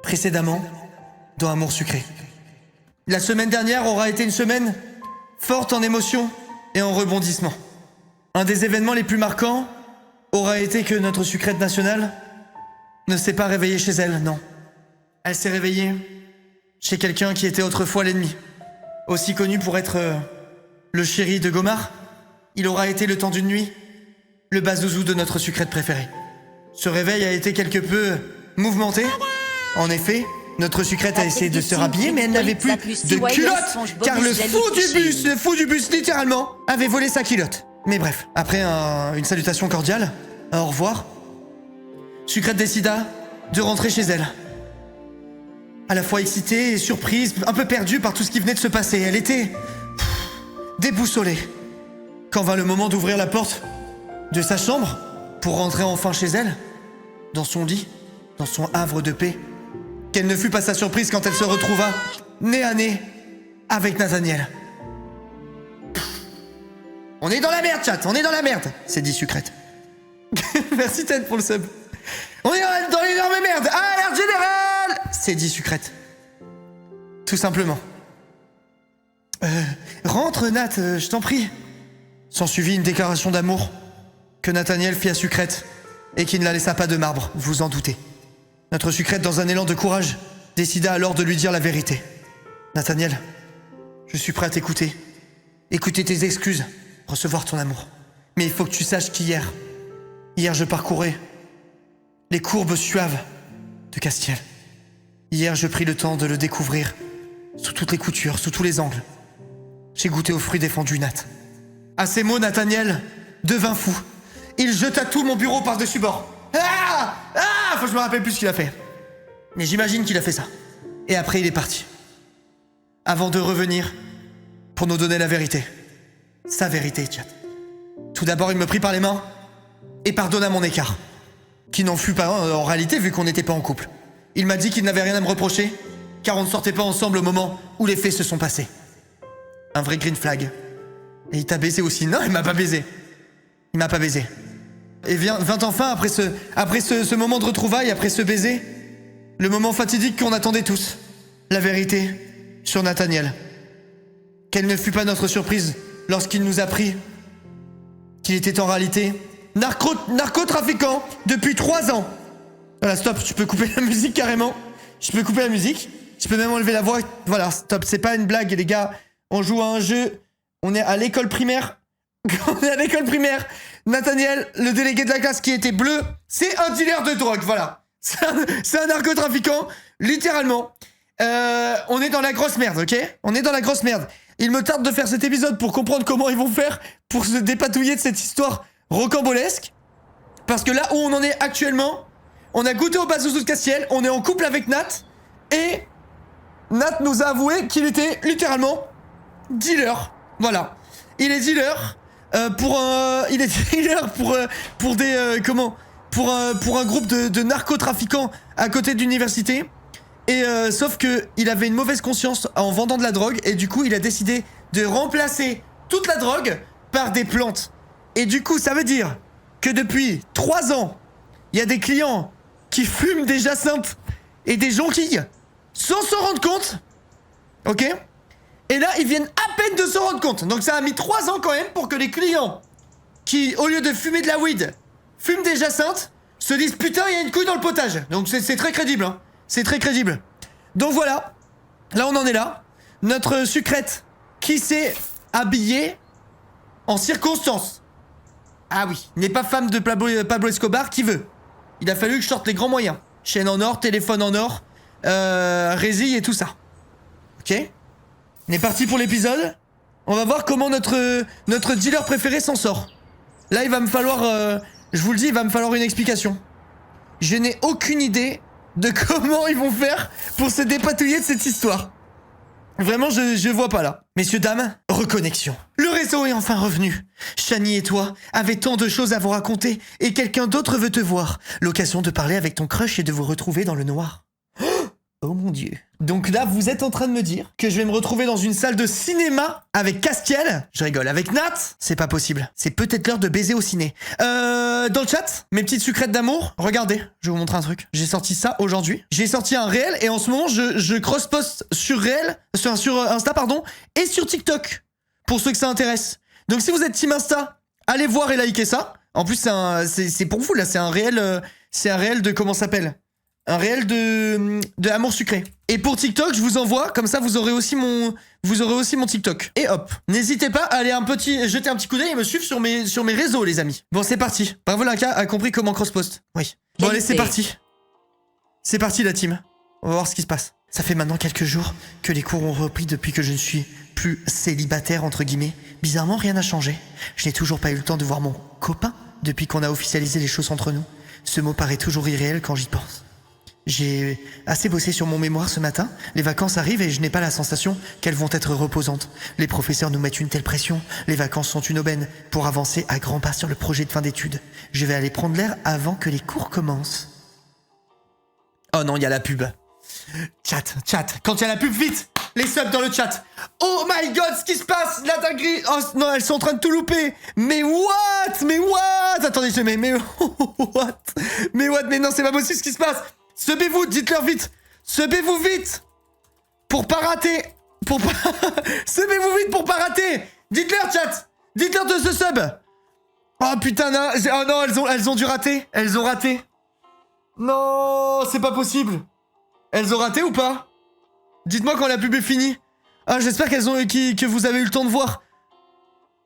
précédemment dans Amour sucré. La semaine dernière aura été une semaine forte en émotions et en rebondissements. Un des événements les plus marquants aura été que notre sucrète nationale ne s'est pas réveillée chez elle, non. Elle s'est réveillée chez quelqu'un qui était autrefois l'ennemi. Aussi connu pour être le chéri de Gomard, il aura été le temps d'une nuit le bazouzou de notre sucrète préférée. Ce réveil a été quelque peu mouvementé. En effet, notre sucrète a essayé de se rhabiller, mais elle n'avait plus de culotte, car le fou du bus, littéralement, avait volé sa culotte. Mais bref, après une salutation cordiale, un au revoir, Sucrète décida de rentrer chez elle. À la fois excitée et surprise, un peu perdue par tout ce qui venait de se passer. Elle était déboussolée. Quand vint le moment d'ouvrir la porte de sa chambre pour rentrer enfin chez elle, dans son lit, dans son havre de paix, quelle ne fut pas sa surprise quand elle se retrouva nez à nez avec Nathaniel. On est dans la merde, chat, on est dans la merde, s'est dit Sucrète. Merci Ted pour le sub. On est dans l'énorme merde, alerte générale, s'est dit Sucrète. Tout simplement. Rentre Nat, je t'en prie. S'ensuivit une déclaration d'amour que Nathaniel fit à Sucrète et qui ne la laissa pas de marbre, vous en doutez. Notre Sucrète, dans un élan de courage, décida alors de lui dire la vérité. Nathaniel, je suis prêt à t'écouter. Écouter tes excuses, recevoir ton amour. Mais il faut que tu saches qu'hier je parcourais les courbes suaves de Castiel. Hier, je pris le temps de le découvrir sous toutes les coutures, sous tous les angles. J'ai goûté aux fruits défendus, Nat. À ces mots, Nathaniel devint fou. Il jeta tout mon bureau par-dessus bord. Faut que je me rappelle plus ce qu'il a fait. Mais j'imagine qu'il a fait ça. Et après, il est parti. Avant de revenir pour nous donner la vérité. Sa vérité, chat. Tout d'abord, il me prit par les mains et pardonna mon écart. Qui n'en fut pas en réalité, vu qu'on n'était pas en couple. Il m'a dit qu'il n'avait rien à me reprocher, car on ne sortait pas ensemble au moment où les faits se sont passés. Un vrai green flag. Et il t'a baisé aussi. Non, il m'a pas baisé. Il m'a pas baisé. Et vint enfin, après ce moment de retrouvailles, après ce baiser, le moment fatidique qu'on attendait tous. La vérité sur Nathaniel. Quelle ne fut pas notre surprise lorsqu'il nous apprit qu'il était en réalité narcotrafiquant depuis 3 ans. Voilà, stop, tu peux couper la musique carrément. Je peux couper la musique. Je peux même enlever la voix. Voilà, stop, c'est pas une blague les gars. On joue à un jeu. On est à l'école primaire. On est à l'école primaire. Nathaniel, le délégué de la classe qui était bleu, c'est un dealer de drogue, voilà. C'est un narcotrafiquant, littéralement. On est dans la grosse merde, ok? On est dans la grosse merde. Il me tarde de faire cet épisode pour comprendre comment ils vont faire pour se dépatouiller de cette histoire rocambolesque. Parce que là où on en est actuellement, on a goûté au bazouzou de Castiel, on est en couple avec Nat, et Nat nous a avoué qu'il était littéralement dealer. Voilà. Il est dealer pour un groupe de narcotrafiquants à côté de l'université. Et sauf que il avait une mauvaise conscience en vendant de la drogue et du coup il a décidé de remplacer toute la drogue par des plantes. Et du coup ça veut dire que depuis 3 ans, il y a des clients qui fument des jacinthes et des jonquilles sans s'en rendre compte. Ok ? Et là, ils viennent à peine de s'en rendre compte. Donc ça a mis 3 ans quand même pour que les clients qui, au lieu de fumer de la weed, fument des jacinthes, se disent putain, il y a une couille dans le potage. Donc c'est très crédible, hein. C'est très crédible. Donc voilà, là on en est là. Notre Sucrète qui s'est habillée en circonstance. Ah oui, n'est pas femme de Pablo Escobar, qui veut. Il a fallu que je sorte les grands moyens. Chaîne en or, téléphone en or, résille et tout ça. Ok ? On est parti pour l'épisode. On va voir comment notre dealer préféré s'en sort. Là, il va me falloir... je vous le dis, il va me falloir une explication. Je n'ai aucune idée de comment ils vont faire pour se dépatouiller de cette histoire. Vraiment, je vois pas là. Messieurs, dames, reconnexion. Le réseau est enfin revenu. Shani et toi avez tant de choses à vous raconter et quelqu'un d'autre veut te voir. L'occasion de parler avec ton crush et de vous retrouver dans le noir. Oh mon Dieu. Donc là, vous êtes en train de me dire que je vais me retrouver dans une salle de cinéma avec Castiel. Je rigole. Avec Nat, c'est pas possible. C'est peut-être l'heure de baiser au ciné. Dans le chat, mes petites sucrètes d'amour, regardez, je vais vous montrer un truc. J'ai sorti ça aujourd'hui. J'ai sorti un réel et en ce moment, je cross-post sur réel, sur Insta, pardon, et sur TikTok. Pour ceux que ça intéresse. Donc si vous êtes team Insta, allez voir et liker ça. En plus, c'est pour vous, là, c'est un réel de, comment ça s'appelle ? Un réel de amour sucré. Et pour TikTok, je vous envoie, comme ça vous aurez aussi mon TikTok. Et hop, n'hésitez pas à aller jeter un petit coup d'œil et me suivre sur mes réseaux, les amis. Bon, c'est parti. Bravo, Linka a compris comment cross-post. Oui. Bon, allez, c'est parti. C'est parti, la team. On va voir ce qui se passe. Ça fait maintenant quelques jours que les cours ont repris depuis que je ne suis plus célibataire, entre guillemets. Bizarrement, rien n'a changé. Je n'ai toujours pas eu le temps de voir mon copain depuis qu'on a officialisé les choses entre nous. Ce mot paraît toujours irréel quand j'y pense. J'ai assez bossé sur mon mémoire ce matin. Les vacances arrivent et je n'ai pas la sensation qu'elles vont être reposantes. Les professeurs nous mettent une telle pression. Les vacances sont une aubaine pour avancer à grands pas sur le projet de fin d'études. Je vais aller prendre l'air avant que les cours commencent. Oh non, il y a la pub. Chat. Quand il y a la pub, vite. Les subs dans le chat. Oh my god, ce qui se passe. La dinguerie. Oh non, elles sont en train de tout louper. Mais what? Attendez, je mets. Mais what? Mais non, c'est pas possible ce qui se passe. Subez-vous, dites-leur vite. Subez-vous vite. Pour pas rater. Subez-vous vite pour pas rater. Dites-leur, chat. Dites-leur de ce sub. Oh putain, non. Oh non, elles ont dû rater. Elles ont raté. Non, c'est pas possible. Elles ont raté ou pas? Dites-moi quand la pub est finie. Ah, j'espère que vous avez eu le temps de voir.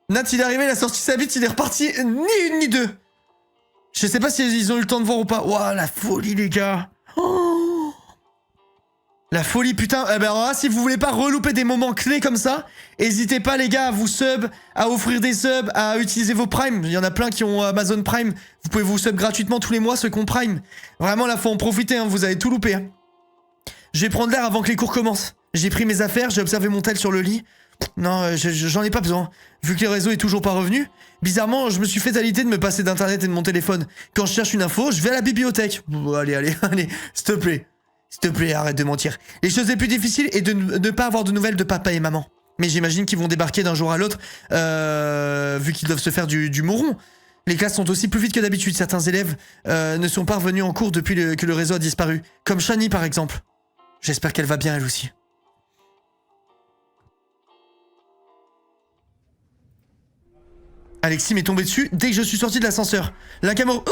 Nat, il est arrivé, il a sorti sa bite, il est reparti. Ni une ni deux. Je sais pas si ils ont eu le temps de voir ou pas. Ouah, la folie, les gars. Oh. La folie, putain. Eh ben alors là, si vous voulez pas relouper des moments clés comme ça, n'hésitez pas, les gars, à vous sub, à offrir des subs, à utiliser vos primes. Il y en a plein qui ont Amazon Prime. Vous pouvez vous sub gratuitement tous les mois, ceux qui ont Prime. Vraiment, là, faut en profiter, hein, vous avez tout loupé. Hein. Je vais prendre l'air avant que les cours commencent. J'ai pris mes affaires, j'ai observé mon tel sur le lit. Non, j'en ai pas besoin. Vu que le réseau est toujours pas revenu, bizarrement, je me suis fait à l'idée de me passer d'internet et de mon téléphone. Quand je cherche une info, je vais à la bibliothèque. Bon, allez, s'il te plaît. S'il te plaît, arrête de mentir. Les choses les plus difficiles est de ne pas avoir de nouvelles de papa et maman. Mais j'imagine qu'ils vont débarquer d'un jour à l'autre, vu qu'ils doivent se faire du moron. Les classes sont aussi plus vite que d'habitude. Certains élèves ne sont pas revenus en cours depuis que le réseau a disparu. Comme Shani, par exemple. J'espère qu'elle va bien, elle aussi. Alexis m'est tombé dessus dès que je suis sorti de l'ascenseur. La caméra...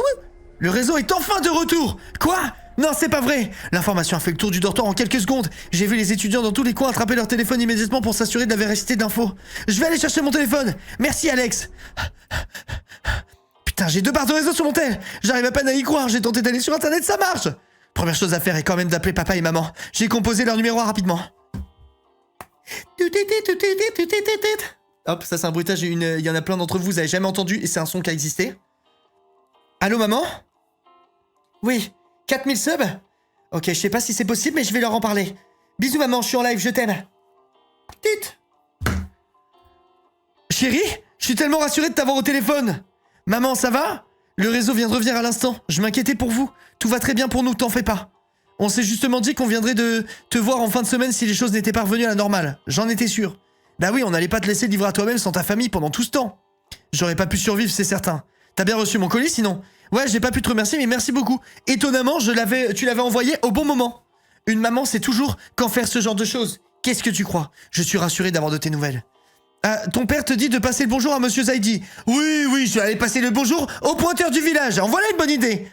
Le réseau est enfin de retour. Quoi? Non, c'est pas vrai. L'information a fait le tour du dortoir en quelques secondes. J'ai vu les étudiants dans tous les coins attraper leur téléphone immédiatement pour s'assurer de la véracité d'infos. Je vais aller chercher mon téléphone. Merci, Alex. Putain, j'ai 2 barres de réseau sur mon tel. J'arrive à peine à y croire. J'ai tenté d'aller sur Internet, ça marche. Première chose à faire est quand même d'appeler papa et maman. J'ai composé leur numéro rapidement. Hop, ça c'est un bruitage, il y en a plein d'entre vous, vous avez jamais entendu et c'est un son qui a existé. Allô maman? Oui, 4000 subs? Ok, je sais pas si c'est possible mais je vais leur en parler. Bisous maman, je suis en live, je t'aime. Chérie, je suis tellement rassuré de t'avoir au téléphone. Maman, ça va? Le réseau vient de revenir à l'instant, je m'inquiétais pour vous. Tout va très bien pour nous, t'en fais pas. On s'est justement dit qu'on viendrait de te voir en fin de semaine si les choses n'étaient pas revenues à la normale. J'en étais sûr. Bah oui, on n'allait pas te laisser livrer à toi-même sans ta famille pendant tout ce temps. J'aurais pas pu survivre, c'est certain. T'as bien reçu mon colis sinon? Ouais, j'ai pas pu te remercier, mais merci beaucoup. Étonnamment, tu l'avais envoyé au bon moment. Une maman sait toujours quand faire ce genre de choses. Qu'est-ce que tu crois? Je suis rassuré d'avoir de tes nouvelles. Ton père te dit de passer le bonjour à Monsieur Zaidi. Oui, je vais aller passer le bonjour au pointeur du village. En voilà une bonne idée.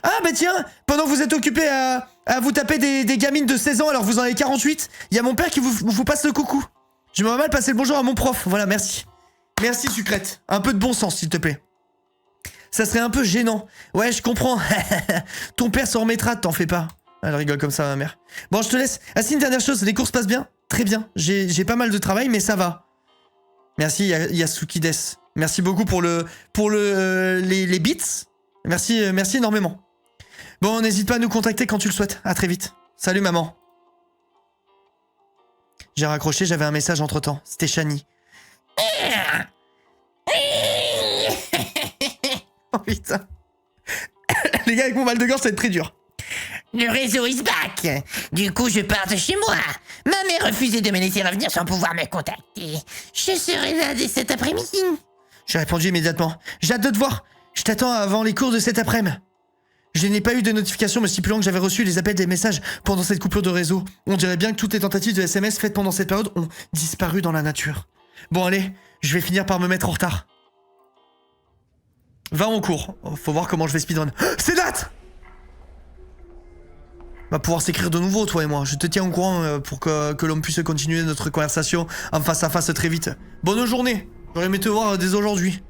Ah bah tiens, pendant que vous êtes occupé à vous taper des gamines de 16 ans alors vous en avez 48, il y a mon père qui vous passe le coucou. Je me mal passer le bonjour à mon prof. Voilà, merci. Merci sucrète. Un peu de bon sens s'il te plaît. Ça serait un peu gênant. Ouais, je comprends. Ton père s'en remettra, t'en fais pas. Elle rigole comme ça ma mère. Bon, je te laisse. Ah si, une dernière chose, les courses passent bien? Très bien. J'ai pas mal de travail mais ça va. Merci Yasukides. Merci beaucoup pour les beats. Merci énormément. Bon, n'hésite pas à nous contacter quand tu le souhaites. À très vite. Salut maman. J'ai raccroché, j'avais un message entre-temps. C'était Shani. Oh putain. Les gars, avec mon mal de gorge, ça va être très dur. Le réseau is back. Du coup, je pars de chez moi. Ma mère refusait de me laisser revenir sans pouvoir me contacter. Je serai là dès cet après-midi. J'ai répondu immédiatement. J'ai hâte de te voir. Je t'attends avant les cours de cet après-midi. Je n'ai pas eu de notification me stipulant que j'avais reçu les appels des messages pendant cette coupure de réseau. On dirait bien que toutes les tentatives de SMS faites pendant cette période ont disparu dans la nature. Bon allez, je vais finir par me mettre en retard. Va en cours. Faut voir comment je vais speedrun. C'est date. On va pouvoir s'écrire de nouveau, toi et moi. Je te tiens au courant pour que l'on puisse continuer notre conversation en face à face très vite. Bonne journée. J'aurais aimé te voir dès aujourd'hui.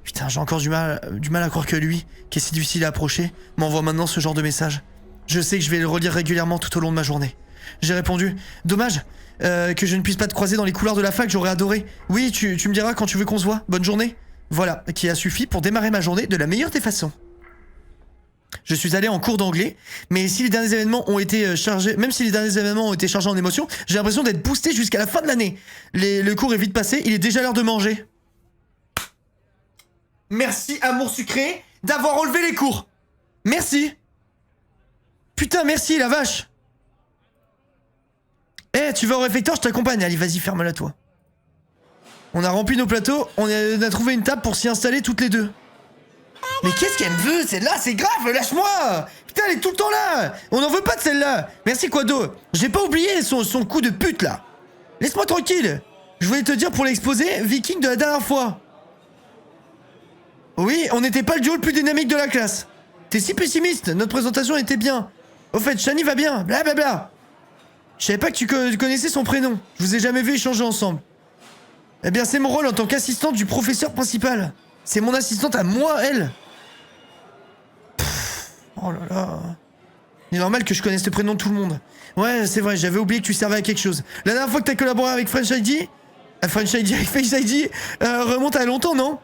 Putain, j'ai encore du mal à croire que lui, qui est si difficile à approcher, m'envoie maintenant ce genre de message. Je sais que je vais le relire régulièrement tout au long de ma journée. J'ai répondu, dommage que je ne puisse pas te croiser dans les couloirs de la fac, j'aurais adoré. Oui, tu me diras quand tu veux qu'on se voit. Bonne journée. Voilà, qui a suffi pour démarrer ma journée de la meilleure des façons. Je suis allé en cours d'anglais, mais si les derniers événements ont été chargés, même si les derniers événements ont été chargés en émotions, j'ai l'impression d'être boosté jusqu'à la fin de l'année. Le cours est vite passé, il est déjà l'heure de manger. Merci, amour sucré, d'avoir relevé les cours. Merci. Putain, merci, la vache. Eh, tu vas au réfectoire, je t'accompagne. Allez, vas-y, ferme-la, toi. On a rempli nos plateaux, on a trouvé une table pour s'y installer toutes les deux. Mais qu'est-ce qu'elle me veut, celle-là? C'est grave, lâche-moi. Putain, elle est tout le temps là. On n'en veut pas de celle-là. Merci, Quado. J'ai pas oublié son coup de pute, là. Laisse-moi tranquille. Je voulais te dire pour l'exposé Viking de la dernière fois. Oui, on n'était pas le duo le plus dynamique de la classe. T'es si pessimiste, notre présentation était bien. Au fait, Shani va bien, blablabla. Je savais pas que tu connaissais son prénom. Je vous ai jamais vu échanger ensemble. Eh bien, c'est mon rôle en tant qu'assistante du professeur principal. C'est mon assistante à moi, elle. Oh là là. Il est normal que je connaisse le prénom de tout le monde. Ouais, c'est vrai, j'avais oublié que tu servais à quelque chose. La dernière fois que t'as collaboré avec French ID, avec Face ID, remonte à longtemps, non?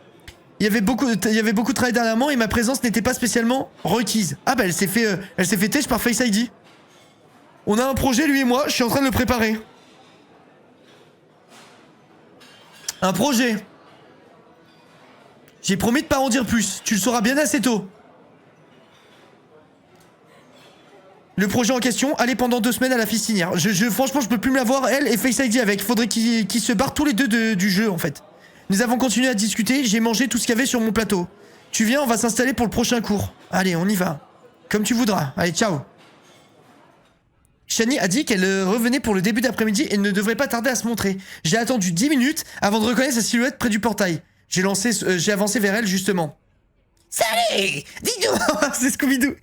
Il y avait beaucoup de travail dernièrement et ma présence n'était pas spécialement requise. Ah bah elle s'est fait têche par Face ID. On a un projet, lui et moi, je suis en train de le préparer. Un projet. J'ai promis de pas en dire plus, tu le sauras bien assez tôt. Le projet en question, aller pendant 2 semaines à la fistinière. Franchement, je peux plus me la voir, elle et Face ID avec. Faudrait qu'ils se barrent tous les deux du jeu, en fait. Nous avons continué à discuter, j'ai mangé tout ce qu'il y avait sur mon plateau. Tu viens, on va s'installer pour le prochain cours. Allez, on y va. Comme tu voudras. Allez, ciao. Shani a dit qu'elle revenait pour le début d'après-midi et ne devrait pas tarder à se montrer. J'ai attendu 10 minutes avant de reconnaître sa silhouette près du portail. J'ai avancé vers elle, justement. Salut! Dis donc! C'est Scooby-Doo.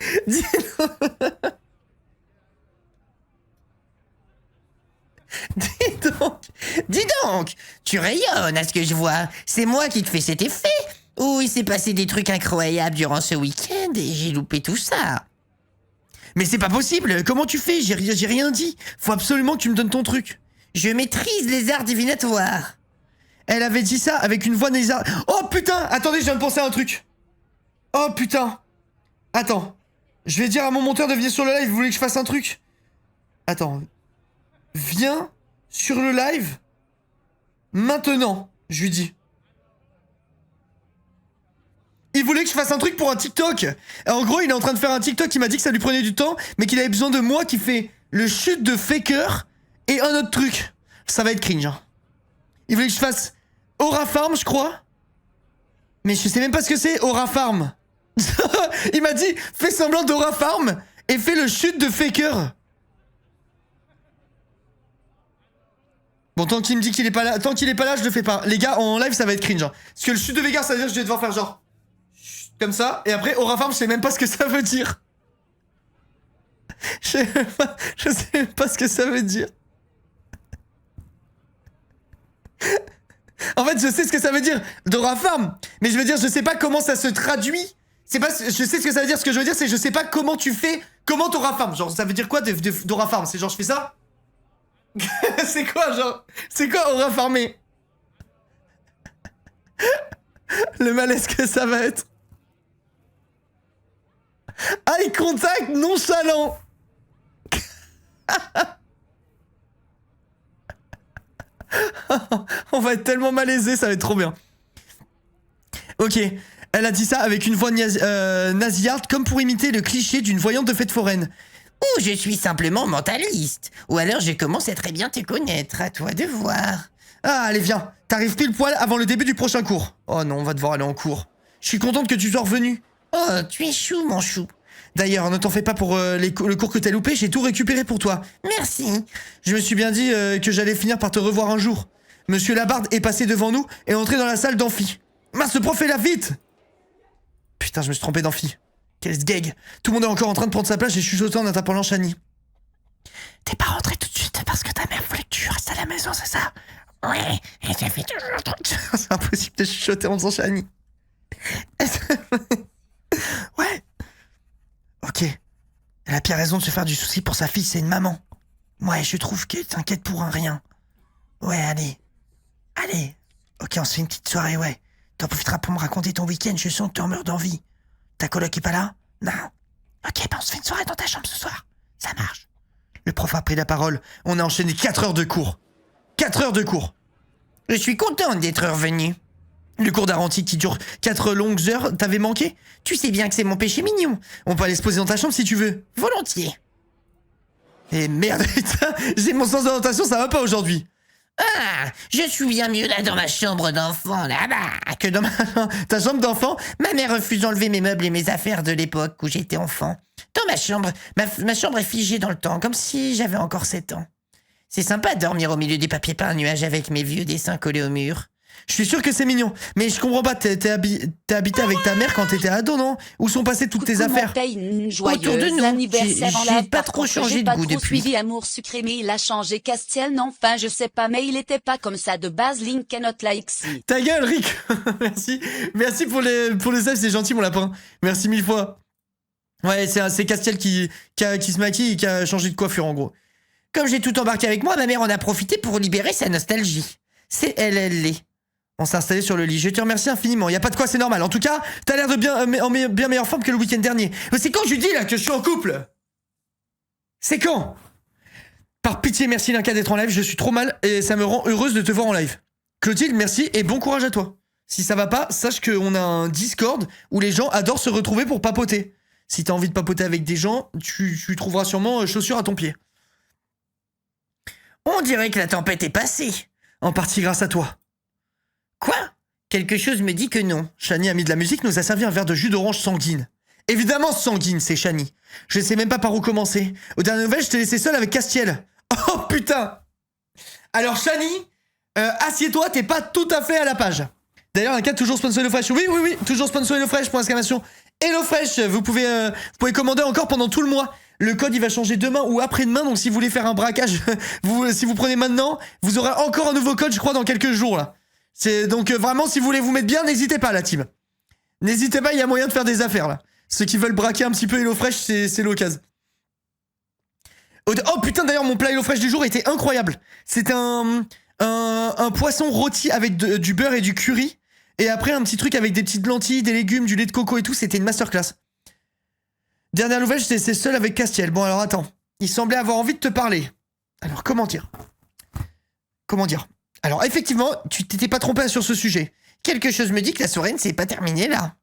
Dis donc! Tu rayonnes à ce que je vois. C'est moi qui te fais cet effet. Ou il s'est passé des trucs incroyables durant ce week-end et j'ai loupé tout ça. Mais c'est pas possible. Comment tu fais? J'ai rien dit. Faut absolument que tu me donnes ton truc. Je maîtrise les arts divinatoires. Elle avait dit ça avec une voix nasale. Oh putain! Attendez, je viens de penser à un truc. Oh putain! Attends. Je vais dire à mon monteur de venir sur le live. Vous voulez que je fasse un truc? Attends. Viens sur le live maintenant, je lui dis. Il voulait que je fasse un truc pour un TikTok. En gros, il est en train de faire un TikTok, il m'a dit que ça lui prenait du temps, mais qu'il avait besoin de moi qui fait le chute de faker et un autre truc. Ça va être cringe. Hein. Il voulait que je fasse Aura Farm, je crois. Mais je sais même pas ce que c'est, Aura Farm. Il m'a dit, fais semblant d'Aura Farm et fais le chute de faker. Bon, tant qu'il me dit qu'il est pas là, je le fais pas. Les gars, en live, ça va être cringe. Hein. Parce que le chute de Vega, ça veut dire que je vais devoir faire genre... Comme ça, et après, Aura Farm, je sais même pas ce que ça veut dire. Je sais même pas ce que ça veut dire. En fait, je sais ce que ça veut dire d'Aura Farm, mais je veux dire, je sais pas comment ça se traduit. C'est pas, je sais ce que ça veut dire, ce que je veux dire, c'est je sais pas comment tu fais, comment t'Aura Farm. Genre, ça veut dire quoi d'Aura Farm? C'est genre, je fais ça? C'est quoi, genre? C'est quoi Aura Farmé? Le malaise que ça va être. Eye contact nonchalant. On va être tellement malaisé, ça va être trop bien. Ok, elle a dit ça avec une voix nasillarde comme pour imiter le cliché d'une voyante de fête foraine. Ou je suis simplement mentaliste. Ou alors je commence à très bien te connaître, à toi de voir. Ah, allez, viens. T'arrives pile poil avant le début du prochain cours. Oh non, on va devoir aller en cours. Je suis contente que tu sois revenu. Oh, tu es chou, mon chou. D'ailleurs, ne t'en fais pas pour le cours que t'as loupé, j'ai tout récupéré pour toi. Merci. Je me suis bien dit que j'allais finir par te revoir un jour. Monsieur Labarde est passé devant nous et est entré dans la salle d'amphi. Mince, ce prof est là, vite! Putain, je me suis trompé d'amphi. Quel sgeg. Tout le monde est encore en train de prendre sa place et chuchotant en interpellant Shani. T'es pas rentré tout de suite parce que ta mère voulait que tu restes à la maison, c'est ça? Ouais, et ça fait toujours... C'est impossible de chuchoter en faisant Shani. Ouais. Ok. Elle a pire raison de se faire du souci pour sa fille, c'est une maman. Ouais, je trouve qu'elle t'inquiète pour un rien. Ouais, allez. Allez. Ok, on se fait une petite soirée, ouais. T'en profiteras pour me raconter ton week-end, je sens que tu en meurs d'envie. Ta coloc est pas là? Non. Ok, ben on se fait une soirée dans ta chambre ce soir. Ça marche. Le prof a pris la parole. On a enchaîné 4 heures de cours. 4 heures de cours. Je suis contente d'être revenu. Le cours d'Aranti qui dure 4 longues heures, t'avais manqué? Tu sais bien que c'est mon péché mignon. On peut aller se poser dans ta chambre si tu veux. Volontiers. Et merde, putain, j'ai mon sens d'orientation, ça va pas aujourd'hui. Ah, je suis bien mieux là dans ma chambre d'enfant, là-bas, que dans ta chambre d'enfant? Ma mère refuse d'enlever mes meubles et mes affaires de l'époque où j'étais enfant. Dans ma chambre, ma chambre est figée dans le temps, comme si j'avais encore 7 ans. C'est sympa de dormir au milieu des papiers peints à nuages avec mes vieux dessins collés au mur. Je suis sûr que c'est mignon, mais je comprends pas, t'es habité avec ta mère quand t'étais ado, non? Où sont passées toutes tes affaires? Autour de nous. Anniversaire en J'ai live, pas par trop contre, changé j'ai de pas goût trop depuis. suivi Amour sucré, mais il a changé Castiel, non, enfin, je sais pas, mais il était pas comme ça de base, Link cannot like si. Ta gueule, Rick. Merci pour les saves, c'est gentil, mon lapin. Merci 1000 fois. Ouais, c'est Castiel qui se maquille et qui a changé de coiffure, en gros. Comme j'ai tout embarqué avec moi, ma mère en a profité pour libérer sa nostalgie. C'est elle l'est. On s'est installé sur le lit. Je te remercie infiniment. Y a pas de quoi, c'est normal. En tout cas, t'as l'air de bien meilleure forme que le week-end dernier. Mais c'est quand je lui dis là que je suis en couple? C'est quand? Par pitié, merci Linka d'être en live. Je suis trop mal et ça me rend heureuse de te voir en live. Clotilde, merci et bon courage à toi. Si ça va pas, sache qu'on a un Discord où les gens adorent se retrouver pour papoter. Si t'as envie de papoter avec des gens, tu trouveras sûrement chaussures à ton pied. On dirait que la tempête est passée. En partie grâce à toi. Quoi? Quelque chose me dit que non. Shani a mis de la musique, nous a servi un verre de jus d'orange sanguine. Évidemment sanguine, c'est Shani. Je sais même pas par où commencer. Aux dernières nouvelles, je t'ai laissé seul avec Castiel. Oh putain! Alors Shani, assieds-toi, t'es pas tout à fait à la page. D'ailleurs, un cas toujours sponsor HelloFresh. Oui, toujours sponsor HelloFresh, point d'exclamation. HelloFresh, vous pouvez commander encore pendant tout le mois. Le code, il va changer demain ou après-demain, donc si vous voulez faire un braquage, si vous prenez maintenant, vous aurez encore un nouveau code, je crois, dans quelques jours, là. C'est donc vraiment, si vous voulez vous mettre bien, n'hésitez pas, la team. N'hésitez pas, il y a moyen de faire des affaires, là. Ceux qui veulent braquer un petit peu HelloFresh, c'est l'occasion. Oh putain, d'ailleurs, mon plat HelloFresh du jour était incroyable. C'était un poisson rôti avec du beurre et du curry. Et après, un petit truc avec des petites lentilles, des légumes, du lait de coco et tout. C'était une masterclass. Dernière nouvelle, j'étais seul avec Castiel. Bon, alors attends. Il semblait avoir envie de te parler. Alors, comment dire? Alors, effectivement, tu t'étais pas trompé sur ce sujet. Quelque chose me dit que la soirée ne s'est pas terminée là.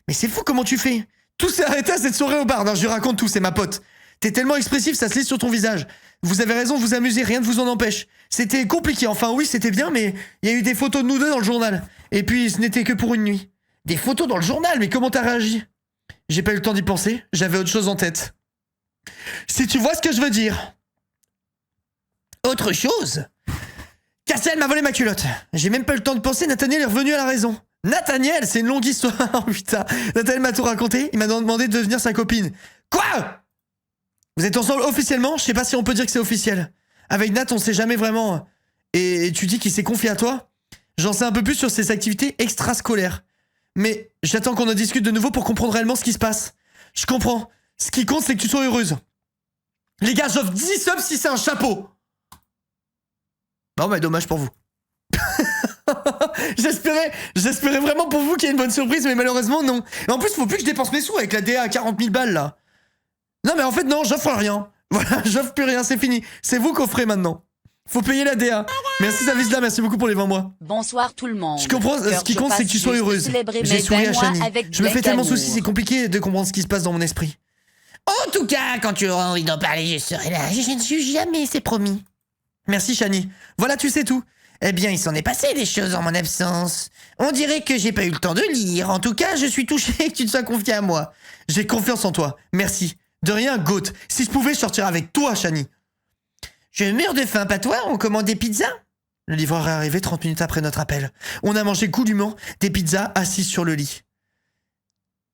Mais c'est fou comment tu fais. Tout s'est arrêté à cette soirée au bar. Non, je lui raconte tout, c'est ma pote. T'es tellement expressif, ça se lit sur ton visage. Vous avez raison de vous amuser, rien ne vous en empêche. C'était compliqué, enfin oui, c'était bien, mais il y a eu des photos de nous deux dans le journal. Et puis, ce n'était que pour une nuit. Des photos dans le journal, mais comment t'as réagi? J'ai pas eu le temps d'y penser, j'avais autre chose en tête. Si tu vois ce que je veux dire. Autre chose? Castiel m'a volé ma culotte. J'ai même pas eu le temps de penser, Nathaniel est revenu à la raison. Nathaniel, c'est une longue histoire. Oh putain, Nathaniel m'a tout raconté, il m'a demandé de devenir sa copine. Quoi? Vous êtes ensemble officiellement? Je sais pas si on peut dire que c'est officiel. Avec Nat, on sait jamais vraiment. Et tu dis qu'il s'est confié à toi? J'en sais un peu plus sur ses activités extrascolaires. Mais j'attends qu'on en discute de nouveau pour comprendre réellement ce qui se passe. Je comprends. Ce qui compte, c'est que tu sois heureuse. Les gars, j'offre 10 subs si c'est un chapeau. Non, mais dommage pour vous. J'espérais vraiment pour vous qu'il y ait une bonne surprise, mais malheureusement, non. Et en plus, faut plus que je dépense mes sous avec la DA à 40 000 balles, là. Non, mais en fait, non, j'offre rien. Voilà, j'offre plus rien, c'est fini. C'est vous qu'offrez maintenant. Faut payer la DA. Merci, Savisla, merci beaucoup pour les 20 mois. Bonsoir tout le monde. Je comprends, ce qui compte, c'est que tu sois heureuse. J'ai souri à Shani. Je me fais tellement soucis, c'est compliqué de comprendre ce qui se passe dans mon esprit. En tout cas, quand tu auras envie d'en parler, je serai là. Je ne suis jamais, c'est promis. Merci, Shani. Voilà, tu sais tout. Eh bien, il s'en est passé des choses en mon absence. On dirait que j'ai pas eu le temps de lire. En tout cas, je suis touché que tu te sois confié à moi. J'ai confiance en toi. Merci. De rien, Goat. Si je pouvais, je sortirais avec toi, Shani. Je meurs de faim, pas toi? On commande des pizzas? Le livreur est arrivé 30 minutes après notre appel. On a mangé goulûment des pizzas assises sur le lit.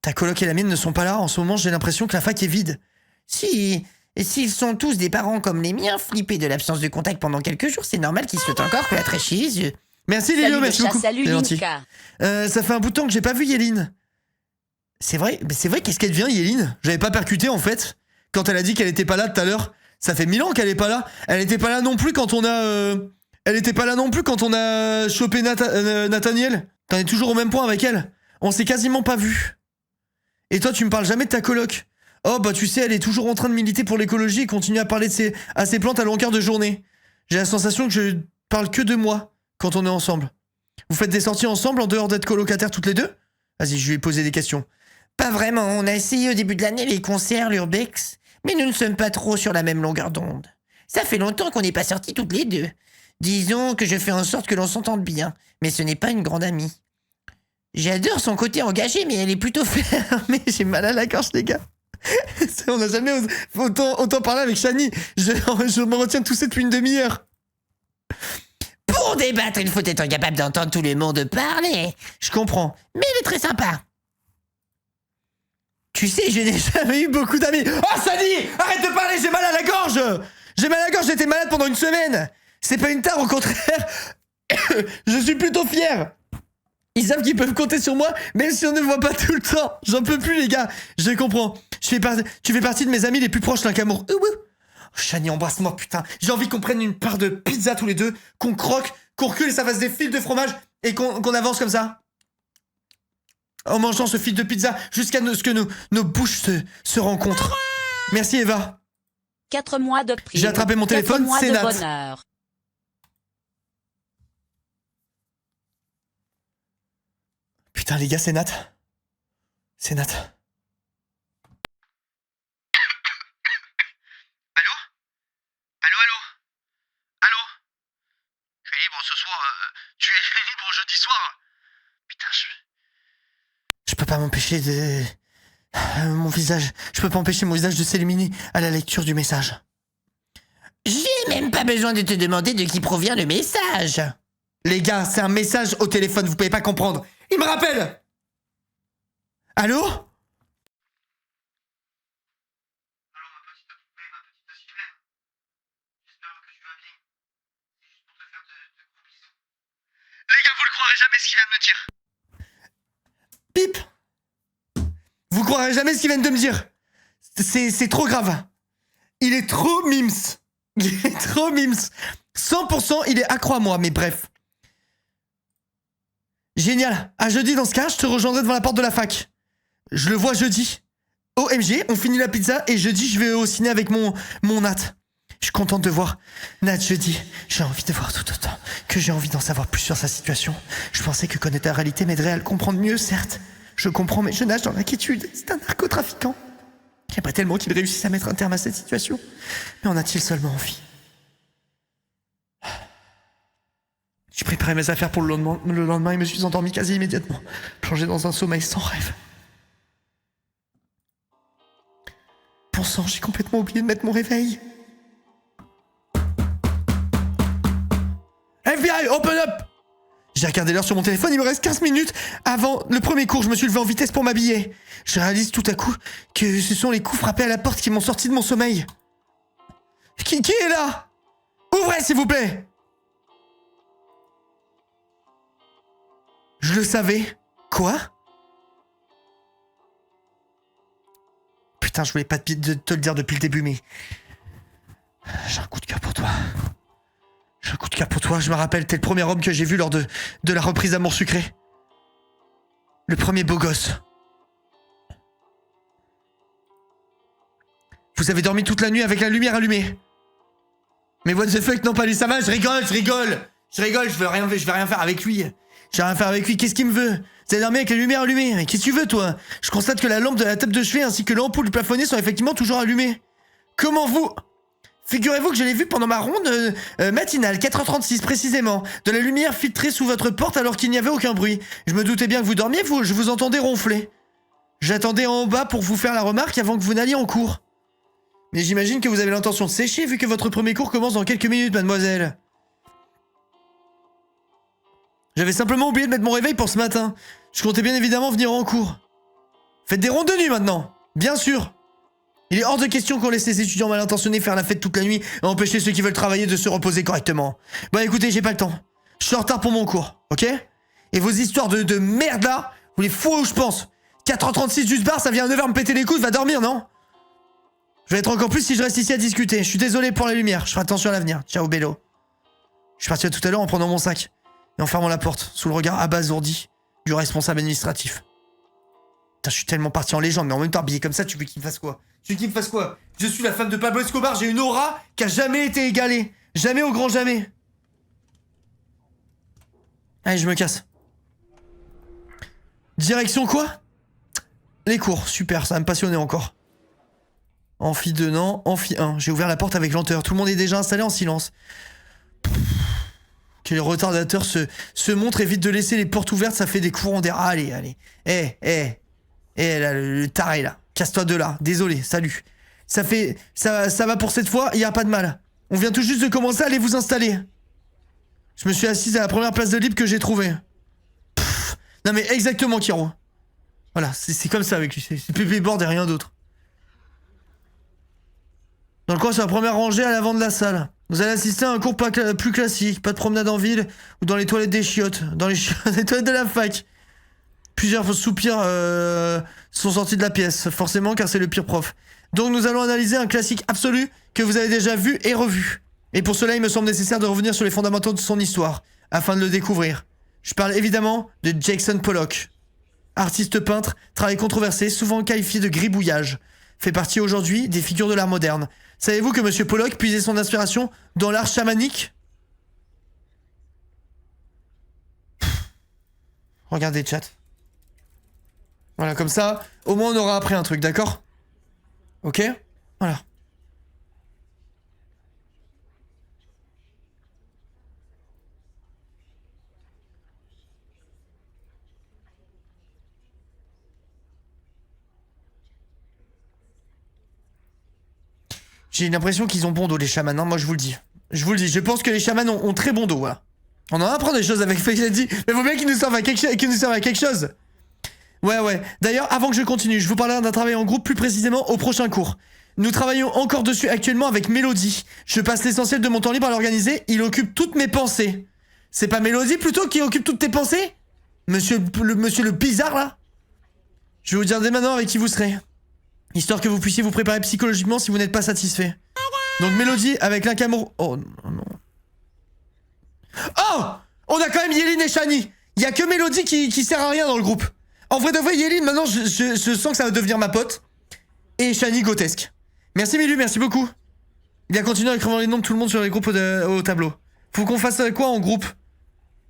Ta coloc et la mienne ne sont pas là. En ce moment, j'ai l'impression que la fac est vide. Si, s'ils sont tous des parents comme les miens, flippés de l'absence de contact pendant quelques jours, c'est normal qu'ils souhaitent encore que la chez les yeux. Merci, Lilo, Salut le merci chat, beaucoup. salut C'est gentil. Linka. Ça fait un bout de temps que j'ai pas vu Yéline. C'est vrai, qu'est-ce qu'elle devient, Yéline? J'avais pas percuté, en fait, quand elle a dit qu'elle était pas là tout à l'heure. Ça fait 1000 ans qu'elle est pas là. Elle était pas là non plus quand on a... Elle était pas là non plus quand on a chopé Nathaniel. T'en es toujours au même point avec elle. On s'est quasiment pas vu. Et toi, tu me parles jamais de ta coloc. Oh, bah tu sais, elle est toujours en train de militer pour l'écologie et continue à parler de ses plantes à longueur de journée. J'ai la sensation que je parle que de moi quand on est ensemble. Vous faites des sorties ensemble en dehors d'être colocataires toutes les deux? Vas-y, je vais poser des questions. Pas vraiment, on a essayé au début de l'année les concerts, l'urbex, mais nous ne sommes pas trop sur la même longueur d'onde. Ça fait longtemps qu'on n'est pas sortis toutes les deux. Disons que je fais en sorte que l'on s'entende bien, mais ce n'est pas une grande amie. J'adore son côté engagé, mais elle est plutôt fermée. J'ai mal à la gorge, les gars. On n'a jamais autant parlé avec Shani. Je me retiens de tousser depuis une demi-heure. Pour débattre, il faut être capable d'entendre tout le monde parler. Je comprends. Mais elle est très sympa. Tu sais, je n'ai jamais eu beaucoup d'amis. Oh, Shani, arrête de parler, j'ai mal à la gorge. J'ai mal à la gorge, j'étais malade pendant une semaine. C'est pas une tare, au contraire. Je suis plutôt fier. Ils savent qu'ils peuvent compter sur moi, même si on ne me voit pas tout le temps. J'en peux plus, les gars. Je comprends. Tu fais partie de mes amis les plus proches, l'Incamour. Oh, Shani, embrasse-moi, putain. J'ai envie qu'on prenne une part de pizza tous les deux, qu'on croque, qu'on recule et ça fasse des fils de fromage et qu'on avance comme ça. En mangeant ce fil de pizza jusqu'à ce que nos bouches se rencontrent. Merci, Eva. 4 mois de prix. J'ai attrapé mon téléphone, 4 mois c'est de Nat. bonheur. Putain, les gars, c'est Nat. C'est Nat. Allô? Je suis libre ce soir. Tu es libre jeudi soir? Putain, Je peux pas m'empêcher de... mon visage... Je peux pas empêcher mon visage de s'éliminer à la lecture du message. J'ai même pas besoin de te demander de qui provient le message. Les gars, c'est un message au téléphone, vous pouvez pas comprendre. Il me rappelle. Allô? Allô, ma petite poupée, ma petite sirène. J'espère que tu vas bien. C'est juste pour te faire de gros bisous. Les gars, vous le croirez jamais ce qu'il vient de me dire. Pip. Vous croirez jamais ce qu'il vient de me dire. C'est trop grave. Il est trop mims. Il est trop mims. 100% il est accro à moi, mais bref. Génial. À jeudi dans ce cas, je te rejoindrai devant la porte de la fac. Je le vois jeudi. OMG, on finit la pizza et jeudi je vais au ciné avec mon Nat. Je suis contente de voir Nat jeudi. J'ai envie de voir tout autant que j'ai envie d'en savoir plus sur sa situation. Je pensais que connaître la réalité m'aiderait à le comprendre mieux, certes. Je comprends, mais je nage dans l'inquiétude. C'est un narcotrafiquant. J'aimerais tellement qu'il réussisse à mettre un terme à cette situation. Mais en a-t-il seulement envie? J'ai préparé mes affaires pour le lendemain et me suis endormi quasi immédiatement, plongé dans un sommeil sans rêve. Bon sang, j'ai complètement oublié de mettre mon réveil. FBI, open up! J'ai regardé l'heure sur mon téléphone, il me reste 15 minutes avant le premier cours. Je me suis levé en vitesse pour m'habiller. Je réalise tout à coup que ce sont les coups frappés à la porte qui m'ont sorti de mon sommeil. Qui est là? Ouvrez, s'il vous plaît! Je le savais. Quoi? Putain, je voulais pas te le dire depuis le début, mais... J'ai un coup de cœur pour toi. J'ai un coup de cœur pour toi. Je me rappelle, t'es le premier homme que j'ai vu lors de la reprise d'Amour Sucré. Le premier beau gosse. Vous avez dormi toute la nuit avec la lumière allumée. Mais what the fuck, non pas lui, ça va, je rigole. Je vais rien faire avec lui. J'ai rien à faire avec lui, qu'est-ce qu'il me veut? Vous avez dormi avec les lumières allumées, mais qu'est-ce que tu veux, toi? Je constate que la lampe de la table de chevet ainsi que l'ampoule du plafonnier sont effectivement toujours allumées. Comment vous... Figurez-vous que je l'ai vu pendant ma ronde matinale, 4h36 précisément. De la lumière filtrée sous votre porte alors qu'il n'y avait aucun bruit. Je me doutais bien que vous dormiez, je vous entendais ronfler. J'attendais en bas pour vous faire la remarque avant que vous n'alliez en cours. Mais j'imagine que vous avez l'intention de sécher vu que votre premier cours commence dans quelques minutes, mademoiselle. J'avais simplement oublié de mettre mon réveil pour ce matin. Je comptais bien évidemment venir en cours. Faites des rondes de nuit maintenant, bien sûr. Il est hors de question qu'on laisse les étudiants mal intentionnés faire la fête toute la nuit et empêcher ceux qui veulent travailler de se reposer correctement. Bon écoutez, j'ai pas le temps. Je suis en retard pour mon cours, ok? Et vos histoires de merde là, vous les fourrez où je pense. 4h36 juste barre, ça vient à 9h me péter les couilles, va dormir, non? Je vais être encore plus si je reste ici à discuter. Je suis désolé pour la lumière, je ferai attention à l'avenir. Ciao Bello. Je suis parti tout à l'heure en prenant mon sac et en fermant la porte, sous le regard abasourdi du responsable administratif. Putain, je suis tellement parti en légende, mais en même temps habillé comme ça, tu veux qu'il me fasse quoi? Tu veux qu'il me fasse quoi? Je suis la femme de Pablo Escobar, j'ai une aura qui a jamais été égalée. Jamais au grand jamais. Allez, je me casse. Direction quoi? Les cours, super, ça va me passionner encore. Amphi 2, non. Amphi 1. J'ai ouvert la porte avec lenteur. Tout le monde est déjà installé en silence. Que les retardateurs se montrent, évite de laisser les portes ouvertes, ça fait des courants d'air. Allez. Là, le taré là. Casse-toi de là. Désolé, salut. Ça va pour cette fois, y a pas de mal. On vient tout juste de commencer, allez vous installer. Je me suis assise à la première place de libre que j'ai trouvée. Non mais exactement, Kiro. Voilà, c'est comme ça avec lui. C'est pépé board et rien d'autre. Dans le coin, c'est la première rangée à l'avant de la salle. Vous allez assister à un cours plus classique. Pas de promenade en ville ou dans les toilettes des chiottes. Dans les toilettes de la fac. Plusieurs soupirs sont sortis de la pièce. Forcément, car c'est le pire prof. Donc nous allons analyser un classique absolu que vous avez déjà vu et revu. Et pour cela, il me semble nécessaire de revenir sur les fondamentaux de son histoire, afin de le découvrir. Je parle évidemment de Jackson Pollock. Artiste peintre, travail controversé, souvent qualifié de gribouillage. Fait partie aujourd'hui des figures de l'art moderne. Savez-vous que Monsieur Pollock puisait son inspiration dans l'art chamanique? Regardez, chat. Voilà, comme ça, au moins on aura appris un truc, d'accord? Ok? Voilà. J'ai l'impression qu'ils ont bon dos, les chamans, hein, moi je vous le dis. Je pense que les chamans ont très bon dos, voilà. On en apprend des choses avec Fexadi, mais faut bien qu'ils nous servent à quelque chose. Ouais. D'ailleurs, avant que je continue, je vous parlerai d'un travail en groupe, plus précisément au prochain cours. Nous travaillons encore dessus actuellement avec Mélodie. Je passe l'essentiel de mon temps libre à l'organiser, il occupe toutes mes pensées. C'est pas Mélodie plutôt qui occupe toutes tes pensées? Monsieur le bizarre, là? Je vais vous dire dès maintenant avec qui vous serez. Histoire que vous puissiez vous préparer psychologiquement si vous n'êtes pas satisfait. Donc Mélodie avec l'incamour... Oh non. Oh! On a quand même Yéline et Shani. Il y a que Mélodie qui sert à rien dans le groupe. En vrai de vrai, Yéline, maintenant je sens que ça va devenir ma pote. Et Shani grotesque. Merci Milu, merci beaucoup. Il a continué à écrire les noms de tout le monde sur les groupes au tableau. Faut qu'on fasse quoi en groupe?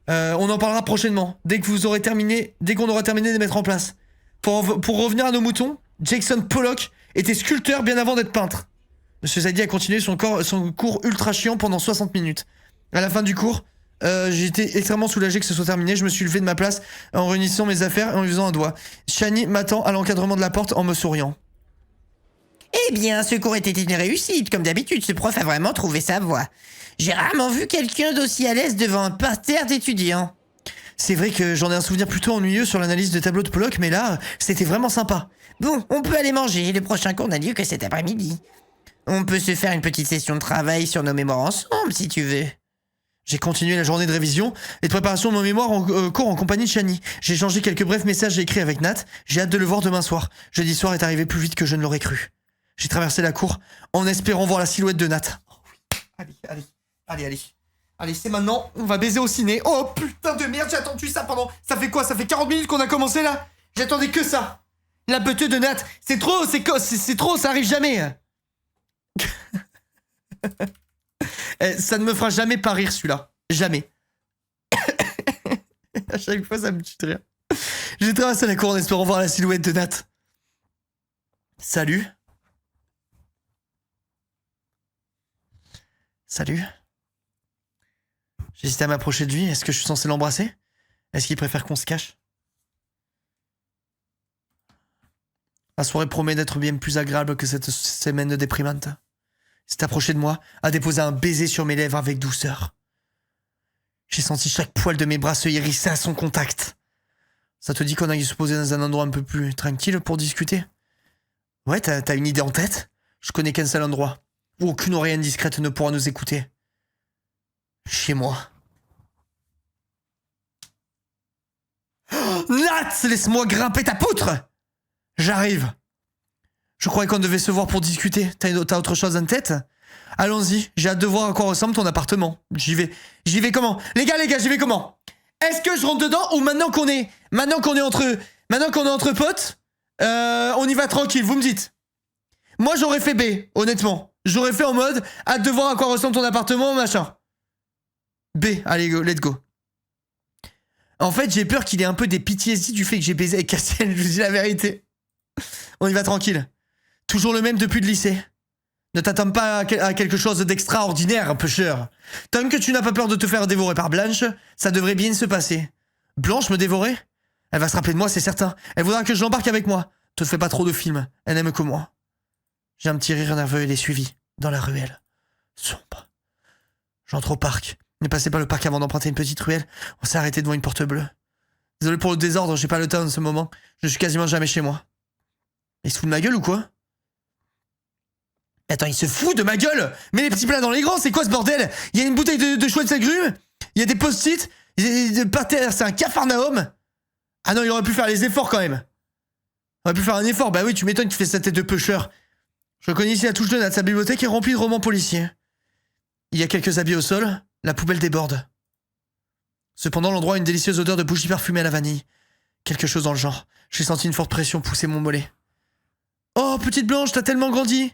On en parlera prochainement. Dès qu'on aura terminé de mettre en place. Pour revenir à nos moutons, Jackson Pollock était sculpteur bien avant d'être peintre. Monsieur Zadi a continué son cours ultra chiant pendant 60 minutes. À la fin du cours, j'ai été extrêmement soulagé que ce soit terminé. Je me suis levé de ma place en réunissant mes affaires et en lui faisant un doigt. Shani m'attend à l'encadrement de la porte en me souriant. Eh bien, ce cours était une réussite. Comme d'habitude, ce prof a vraiment trouvé sa voie. J'ai rarement vu quelqu'un d'aussi à l'aise devant un parterre d'étudiants. C'est vrai que j'en ai un souvenir plutôt ennuyeux sur l'analyse de tableau de Pollock, mais là, c'était vraiment sympa. Bon, on peut aller manger. Le prochain cours n'a lieu que cet après-midi. On peut se faire une petite session de travail sur nos mémoires ensemble, si tu veux. J'ai continué la journée de révision et de préparation de mon mémoire en cours en compagnie de Shani. J'ai échangé quelques brefs messages écrits avec Nat. J'ai hâte de le voir demain soir. Jeudi soir est arrivé plus vite que je ne l'aurais cru. J'ai traversé la cour en espérant voir la silhouette de Nat. Oh oui. Allez. Allez, c'est maintenant. On va baiser au ciné. Oh putain de merde, j'ai attendu ça pendant... Ça fait quoi? Ça fait 40 minutes qu'on a commencé là? J'attendais que ça. La beuteux de Nat. C'est trop, c'est trop, ça arrive jamais. Ça ne me fera jamais pas rire celui-là. Jamais. À chaque fois, ça me tue de rire. J'ai traversé la cour en espérant voir la silhouette de Nat. Salut. Salut. J'hésitais à m'approcher de lui. Est-ce que je suis censé l'embrasser? Est-ce qu'il préfère qu'on se cache? La soirée promet d'être bien plus agréable que cette semaine déprimante. Il s'est approché de moi, a déposé un baiser sur mes lèvres avec douceur. J'ai senti chaque poil de mes bras se hérisser à son contact. Ça te dit qu'on aille se poser dans un endroit un peu plus tranquille pour discuter? Ouais, t'as une idée en tête? Je connais qu'un seul endroit où aucune oreille indiscrète ne pourra nous écouter. Chez moi. Oh, Nat, laisse-moi grimper ta poutre! J'arrive. Je croyais qu'on devait se voir pour discuter. T'as autre chose en tête? Allons-y, j'ai hâte de voir à quoi ressemble ton appartement. J'y vais comment? Les gars, j'y vais comment? Est-ce que je rentre dedans ou maintenant qu'on est entre potes, on y va tranquille, vous me dites. Moi, j'aurais fait B, honnêtement. J'aurais fait en mode, hâte de voir à quoi ressemble ton appartement, machin. B, allez, go, let's go. En fait, j'ai peur qu'il ait un peu des PTSD du fait que j'ai baisé avec Castiel, je vous dis la vérité. On y va tranquille. Toujours le même depuis le lycée. Ne t'attends pas à quelque chose d'extraordinaire, pêcheur. Tant que tu n'as pas peur de te faire dévorer par Blanche, ça devrait bien se passer. Blanche me dévorer? Elle va se rappeler de moi, c'est certain. Elle voudra que je l'embarque avec moi. Te fais pas trop de films, elle n'aime que moi. J'ai un petit rire nerveux et les suivi, dans la ruelle. Sombre. J'entre au parc. Ne passez pas le parc avant d'emprunter une petite ruelle. On s'est arrêté devant une porte bleue. Désolé pour le désordre, j'ai pas le temps en ce moment. Je suis quasiment jamais chez moi. Il se fout de ma gueule ou quoi? Attends, il se fout de ma gueule! Mais les petits plats dans les grands, c'est quoi ce bordel? Il y a une bouteille de chouette agrumes, il y a des post-it, par terre, c'est un capharnaüm. Ah non, il aurait pu faire les efforts quand même. Il aurait pu faire un effort, bah oui, tu m'étonnes qu'il fait sa tête de pêcheur. Je reconnais ici la touche de Nat, sa bibliothèque est remplie de romans policiers. Il y a quelques habits au sol, la poubelle déborde. Cependant, l'endroit a une délicieuse odeur de bougies parfumées à la vanille. Quelque chose dans le genre. J'ai senti une forte pression pousser mon mollet. Oh, petite Blanche, t'as tellement grandi!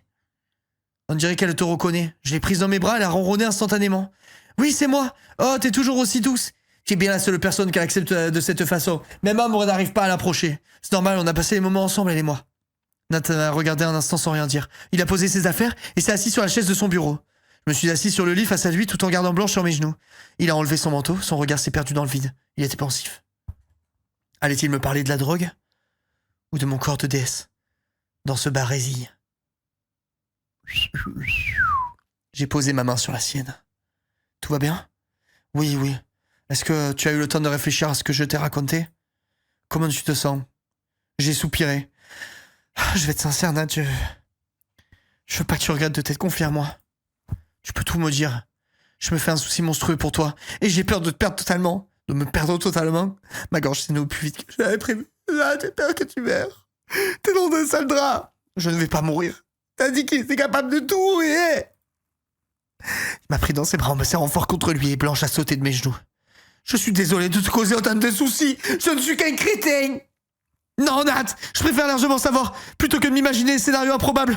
On dirait qu'elle te reconnaît. Je l'ai prise dans mes bras, elle a ronronné instantanément. Oui, c'est moi. Oh, t'es toujours aussi douce. Tu es bien la seule personne qu'elle accepte de cette façon. Même Ambre n'arrive pas à l'approcher. C'est normal, on a passé les moments ensemble, elle et moi. Nathan a regardé un instant sans rien dire. Il a posé ses affaires et s'est assis sur la chaise de son bureau. Je me suis assis sur le lit face à lui tout en gardant Blanche sur mes genoux. Il a enlevé son manteau, son regard s'est perdu dans le vide. Il était pensif. Allait-il me parler de la drogue? Ou de mon corps de déesse? Dans ce bar résille. J'ai posé ma main sur la sienne. Tout va bien? Oui, oui. Est-ce que tu as eu le temps de réfléchir à ce que je t'ai raconté? Comment tu te sens? J'ai soupiré. Je vais être sincère, Nat, je veux pas que tu regrettes de t'être confié à moi. Tu peux tout me dire. Je me fais un souci monstrueux pour toi. Et j'ai peur de te perdre totalement. De me perdre totalement. Ma gorge s'est nouée plus vite que je l'avais prévu. Là, j'ai peur que tu meurs. T'es dans un sale drap. Je ne vais pas mourir. T'as dit qu'il était capable de tout, et... Il m'a pris dans ses bras en me serrant fort contre lui et Blanche a sauté de mes genoux. Je suis désolé de te causer autant de soucis. Je ne suis qu'un crétin. Non, Nat, je préfère largement savoir plutôt que de m'imaginer des scénarios improbables.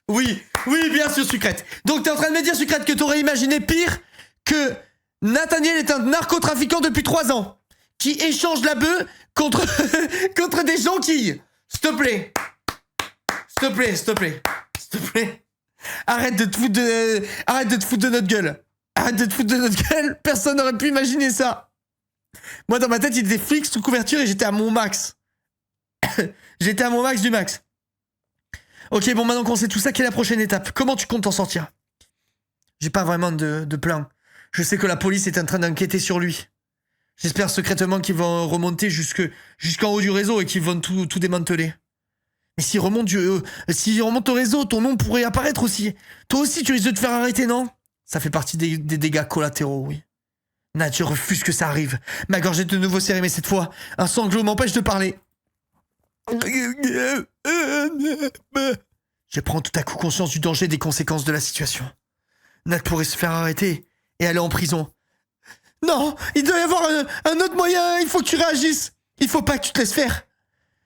Oui, bien sûr, Sucrète. Donc t'es en train de me dire, Sucrète, que t'aurais imaginé pire que Nathaniel est un narcotrafiquant depuis 3 ans qui échange la bœuf contre contre des jonquilles. S'il te plaît. Arrête de te foutre de notre gueule. Personne n'aurait pu imaginer ça. Moi, dans ma tête, il était fixe sous couverture et j'étais à mon max. J'étais à mon max du max. Ok, bon, maintenant qu'on sait tout ça, quelle est la prochaine étape? Comment tu comptes t'en sortir? J'ai pas vraiment de plan. Je sais que la police est en train d'enquêter sur lui. J'espère secrètement qu'ils vont remonter jusqu'en haut du réseau et qu'ils vont tout démanteler. Mais s'ils remontent au réseau, ton nom pourrait apparaître aussi. Toi aussi, tu risques de te faire arrêter, non? Ça fait partie des dégâts collatéraux, oui. Nat, je refuse que ça arrive. Ma gorge est de nouveau serrée, mais cette fois, un sanglot m'empêche de parler. Je prends tout à coup conscience du danger des conséquences de la situation. Nat pourrait se faire arrêter et aller en prison. Non, il doit y avoir un autre moyen, il faut que tu réagisses. Il faut pas que tu te laisses faire.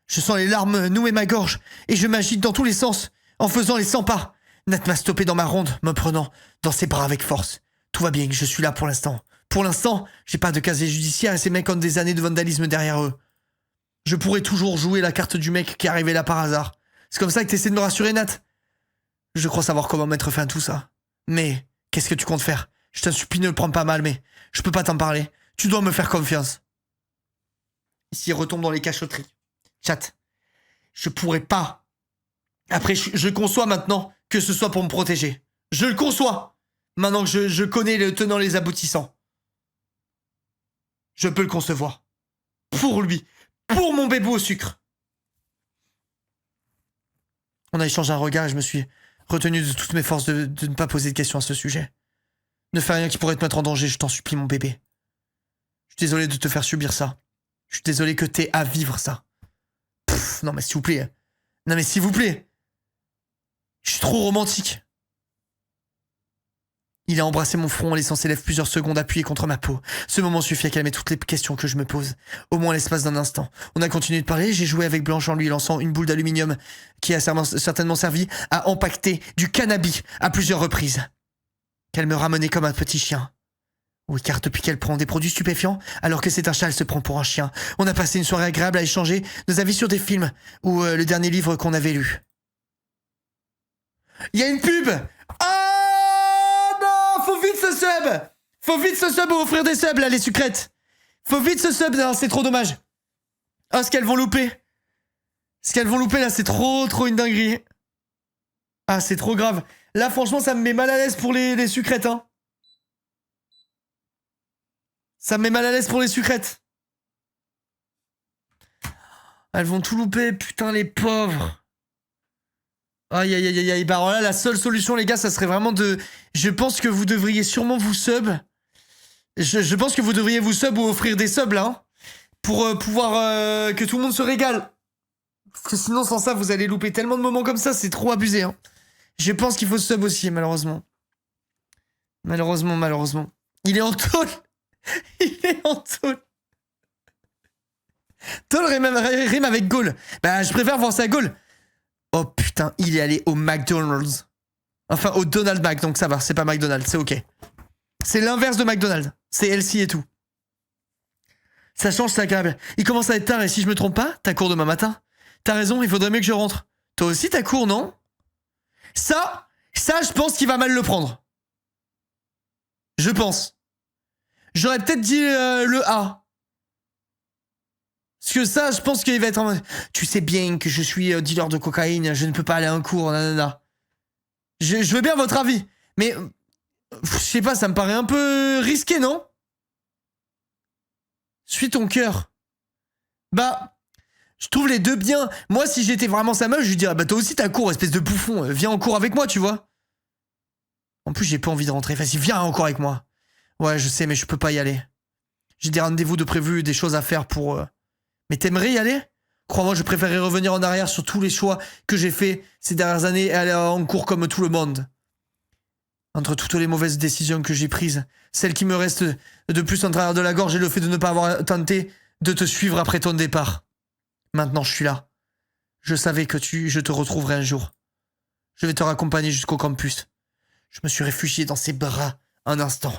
Je sens les larmes nouer ma gorge et je m'agite dans tous les sens en faisant les 100 pas. Nat m'a stoppé dans ma ronde, me prenant dans ses bras avec force. Tout va bien, je suis là pour l'instant. Pour l'instant, j'ai pas de casier judiciaire et ces mecs ont des années de vandalisme derrière eux. Je pourrais toujours jouer la carte du mec qui est arrivé là par hasard. C'est comme ça que t'essaies de me rassurer, Nat? Je crois savoir comment mettre fin à tout ça. Mais, qu'est-ce que tu comptes faire? Je t'en supplie, ne le prends pas mal, mais je peux pas t'en parler. Tu dois me faire confiance. Ici, il retombe dans les cachotteries. Chat, je pourrais pas. Après, je conçois maintenant que ce soit pour me protéger. Je le conçois. Maintenant que je connais le tenant les aboutissants. Je peux le concevoir. Pour lui. Pour mon bébé au sucre. On a échangé un regard et je me suis retenu de toutes mes forces de ne pas poser de questions à ce sujet. Ne fais rien qui pourrait te mettre en danger, je t'en supplie, mon bébé. Je suis désolé de te faire subir ça. Je suis désolé que t'aies à vivre ça. Pff, non mais s'il vous plaît. Non mais s'il vous plaît. Je suis trop romantique. Il a embrassé mon front en laissant ses lèvres plusieurs secondes appuyées contre ma peau. Ce moment suffit à calmer toutes les questions que je me pose. Au moins l'espace d'un instant. On a continué de parler, j'ai joué avec Blanche en lui lançant une boule d'aluminium qui a certainement servi à empaqueter du cannabis à plusieurs reprises. Qu'elle me ramenait comme un petit chien. Oui, car depuis qu'elle prend des produits stupéfiants, alors que c'est un chat, elle se prend pour un chien. On a passé une soirée agréable à échanger nos avis sur des films ou le dernier livre qu'on avait lu. Il y a une pub! Oh non! Faut vite ce sub! Faut vite ce sub ou offrir des subs là, les sucrètes! Faut vite ce sub, non, c'est trop dommage. Oh, ce qu'elles vont louper! Ce qu'elles vont louper là, c'est trop une dinguerie. Ah, c'est trop grave. Là, franchement, ça me met mal à l'aise pour les sucrètes, hein. Ça me met mal à l'aise pour les sucrètes. Elles vont tout louper, putain, les pauvres. Aïe, aïe, aïe, aïe. Bah, alors là, la seule solution, les gars, ça serait vraiment de... Je pense que vous devriez sûrement vous sub. Je pense que vous devriez vous sub ou offrir des subs, là. Hein, pour pouvoir que tout le monde se régale. Parce que sinon, sans ça, vous allez louper tellement de moments comme ça, c'est trop abusé, hein. Je pense qu'il faut sub aussi, malheureusement. Malheureusement. Il est en tôle. Il est en tôle. Tôle rime avec Gaulle. Bah, je préfère voir ça à Gaulle. Oh putain, il est allé au McDonald's. Enfin, au Donald Mac, donc ça va, c'est pas McDonald's, c'est ok. C'est l'inverse de McDonald's. C'est LC et tout. Ça change, c'est agréable. Il commence à être tard et si je me trompe pas, t'as cours demain matin. T'as raison, il faudrait mieux que je rentre. Toi aussi, t'as cours, non? Ça, je pense qu'il va mal le prendre. Je pense. J'aurais peut-être dit le A. Parce que ça, je pense qu'il va être en mode... Tu sais bien que je suis dealer de cocaïne, je ne peux pas aller à un cours, nanana. Je veux bien votre avis, mais... Je sais pas, ça me paraît un peu risqué, non? Suis ton cœur. Bah... Je trouve les deux bien. Moi, si j'étais vraiment sa meuf, je lui dirais, bah toi aussi t'as cours, espèce de bouffon, viens en cours avec moi, tu vois. En plus, j'ai pas envie de rentrer. Vas-y, viens en cours avec moi. Ouais, je sais, mais je peux pas y aller. J'ai des rendez-vous de prévus, des choses à faire pour... Mais t'aimerais y aller? Crois-moi, je préférerais revenir en arrière sur tous les choix que j'ai faits ces dernières années et aller en cours comme tout le monde. Entre toutes les mauvaises décisions que j'ai prises, celle qui me reste de plus en travers de la gorge et le fait de ne pas avoir tenté de te suivre après ton départ. Maintenant, je suis là. Je savais que je te retrouverais un jour. Je vais te raccompagner jusqu'au campus. Je me suis réfugié dans ses bras un instant.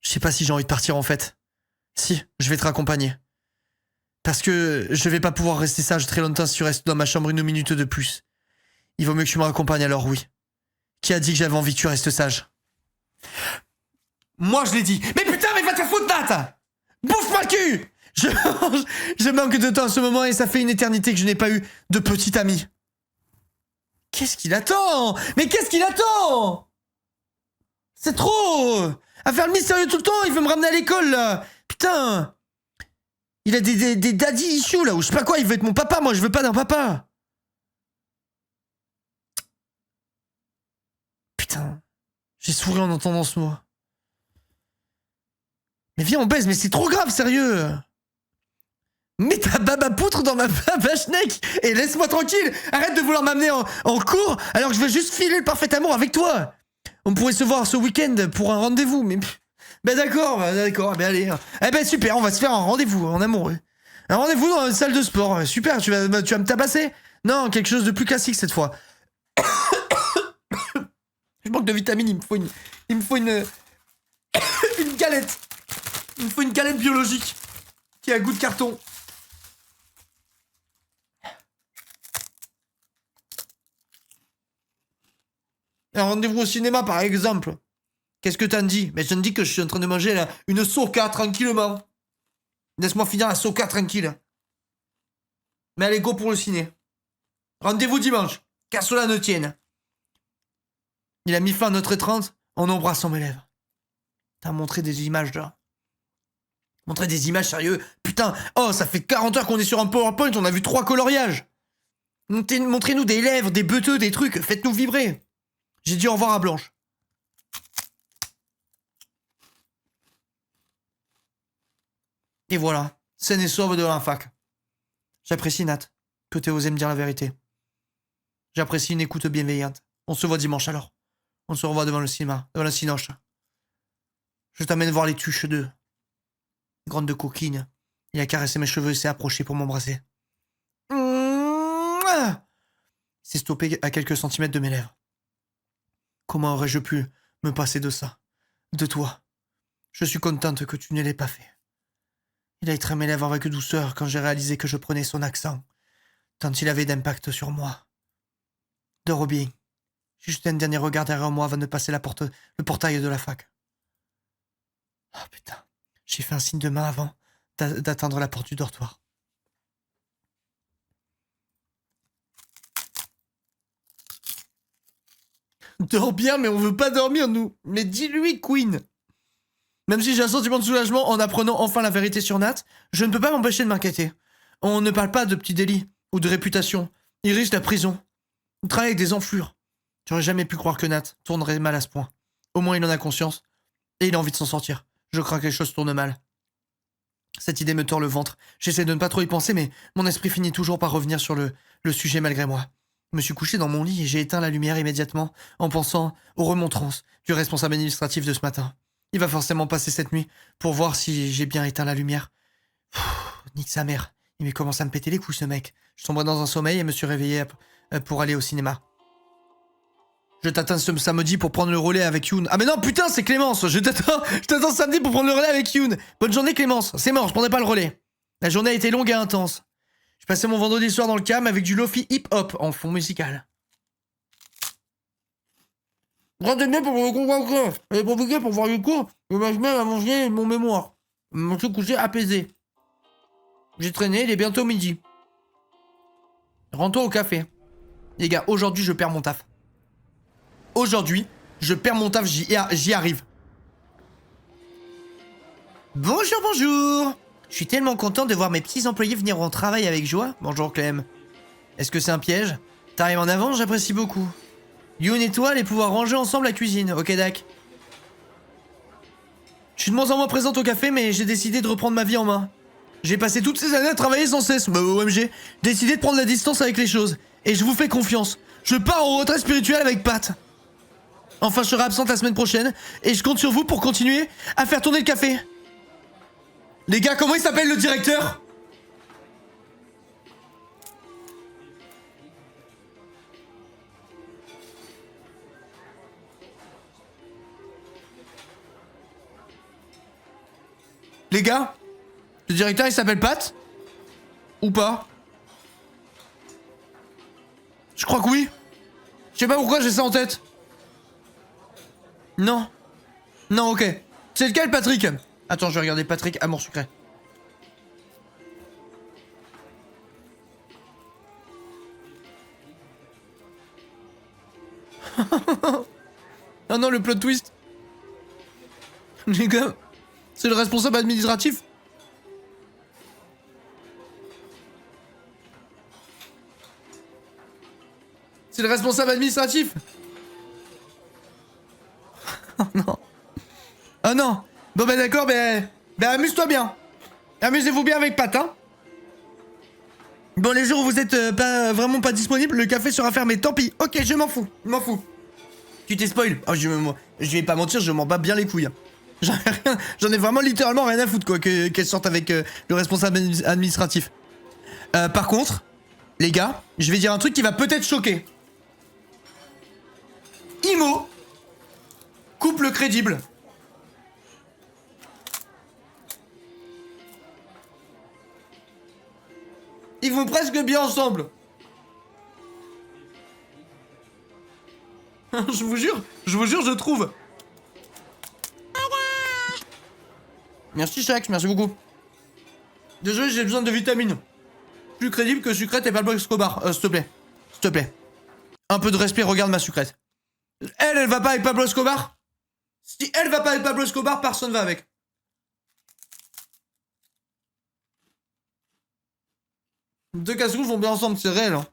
Je sais pas si j'ai envie de partir en fait. Si, je vais te raccompagner. Parce que je vais pas pouvoir rester sage très longtemps si tu restes dans ma chambre une minute de plus. Il vaut mieux que tu me raccompagnes alors, oui. Qui a dit que j'avais envie que tu restes sage? Moi, je l'ai dit. Mais putain, mais va te foutre, Nat! Bouffe-moi le cul! Je manque de temps en ce moment et ça fait une éternité que je n'ai pas eu de petit ami. Qu'est-ce qu'il attend? Mais qu'est-ce qu'il attend? C'est trop! À faire le mystérieux tout le temps, il veut me ramener à l'école, là! Putain! Il a des daddy issues, là, ou je sais pas quoi, il veut être mon papa, moi je veux pas d'un papa! Putain, j'ai souri en entendant ce mot. Mais viens, on baise, mais c'est trop grave, sérieux! Mets ta baba poutre dans ma baba schneck et laisse-moi tranquille! Arrête de vouloir m'amener en cours alors que je veux juste filer le parfait amour avec toi! On pourrait se voir ce week-end pour un rendez-vous, mais... Ben d'accord, ben allez. Eh ben super, on va se faire un rendez-vous en amoureux. Un rendez-vous dans une salle de sport. Super, tu vas me tabasser? Non, quelque chose de plus classique cette fois. Je manque de vitamines, il me faut une galette. Il me faut une galette biologique qui a goût de carton. Un rendez-vous au cinéma, par exemple. Qu'est-ce que t'en dis? Mais je te dis que je suis en train de manger là, une soca tranquillement. Laisse-moi finir la soca tranquille. Mais allez, go pour le ciné. Rendez-vous dimanche, qu'à cela ne tienne. Il a mis fin à notre étreinte en embrassant mes lèvres. T'as montré des images là. Montrer des images sérieux. Putain, oh, ça fait 40 heures qu'on est sur un PowerPoint, on a vu 3 coloriages. Montrez-nous des lèvres, des beuteux, des trucs, faites-nous vibrer. J'ai dit au revoir à Blanche. Et voilà, saine et sauve de la fac. J'apprécie Nat, que t'aies osé me dire la vérité. J'apprécie une écoute bienveillante. On se voit dimanche alors. On se revoit devant le cinéma, devant la cinoche. Je t'amène voir les tuches 2. Grande de coquine. Il a caressé mes cheveux et s'est approché pour m'embrasser. Il s'est stoppé à quelques centimètres de mes lèvres. Comment aurais-je pu me passer de ça? De toi? Je suis contente que tu ne l'aies pas fait. Il a étreint mes lèvres avec douceur quand j'ai réalisé que je prenais son accent, tant il avait d'impact sur moi. Dors bien. J'ai jeté un dernier regard derrière moi avant de passer le portail de la fac. Ah putain, j'ai fait un signe de main avant d'atteindre la porte du dortoir. Dors bien, mais on veut pas dormir, nous. Mais dis-lui, Queen. Même si j'ai un sentiment de soulagement en apprenant enfin la vérité sur Nat, je ne peux pas m'empêcher de m'inquiéter. On ne parle pas de petits délits ou de réputation. Il risque la prison. Il travaille avec des enflures. J'aurais jamais pu croire que Nat tournerait mal à ce point. Au moins, il en a conscience. Et il a envie de s'en sortir. Je crains que les choses tournent mal. Cette idée me tord le ventre. J'essaie de ne pas trop y penser, mais mon esprit finit toujours par revenir sur le sujet malgré moi. Je me suis couché dans mon lit et j'ai éteint la lumière immédiatement en pensant aux remontrances du responsable administratif de ce matin. Il va forcément passer cette nuit pour voir si j'ai bien éteint la lumière. Nique sa mère. Il commence à me péter les couilles, ce mec. Je sombrais dans un sommeil et me suis réveillé pour aller au cinéma. Je t'attends ce samedi pour prendre le relais avec Youn. Ah mais non, putain, c'est Clémence. Je t'attends samedi pour prendre le relais avec Youn. Bonne journée, Clémence. C'est mort, je prendrai pas le relais. La journée a été longue et intense. Je passais mon vendredi soir dans le cam avec du lofi hip-hop en fond musical. Rendez-moi pour me convaincre. Elle est compliquée pour voir le cours. Et je mets à manger mon mémoire. Je me suis couché apaisé. J'ai traîné, il est bientôt midi. Rends-toi au café. Les gars, aujourd'hui, je perds mon taf. Aujourd'hui, je perds mon taf, j'y arrive. Bonjour, bonjour. Je suis tellement content de voir mes petits employés venir au travail avec joie. Bonjour, Clem. Est-ce que c'est un piège? T'arrives en avance, j'apprécie beaucoup. Youn et toi allez pouvoir ranger ensemble la cuisine, ok Dak? Je suis de moins en moins présente au café, mais j'ai décidé de reprendre ma vie en main. J'ai passé toutes ces années à travailler sans cesse, bah OMG. Décidé de prendre la distance avec les choses. Et je vous fais confiance. Je pars en retraite spirituelle avec Pat. Enfin, je serai absente la semaine prochaine, et je compte sur vous pour continuer à faire tourner le café. Les gars, comment il s'appelle le directeur? Les gars, le directeur il s'appelle Pat? Ou pas? Je crois que oui. Je sais pas pourquoi j'ai ça en tête. Non. Non, ok. C'est lequel, Patrick? Attends, je vais regarder Patrick, Amour Secret. Ah non, le plot twist. Les gars, c'est le responsable administratif. C'est le responsable administratif. Oh non. Oh non. Bon bah d'accord, ben amuse-toi bien. Amusez-vous bien avec Pat, hein. Bon, les jours où vous êtes vraiment pas disponible, le café sera fermé, tant pis. Ok, je m'en fous, Tu t'es spoil. Oh, je vais pas mentir, je m'en bats bien les couilles. J'en ai vraiment littéralement rien à foutre, quoi, qu'elle sorte avec le responsable administratif. Par contre, les gars, je vais dire un truc qui va peut-être choquer. Imo, couple crédible. très bien ensemble. je vous jure, je trouve. Merci Shax, merci beaucoup. Désolé, j'ai besoin de vitamines. Plus crédible que Sucrète et Pablo Escobar, s'il te plaît. S'il te plaît. Un peu de respect, regarde ma Sucrète. Elle va pas avec Pablo Escobar? Si elle va pas avec Pablo Escobar, personne va avec. Deux casse-couches vont bien ensemble, c'est réel. Hein.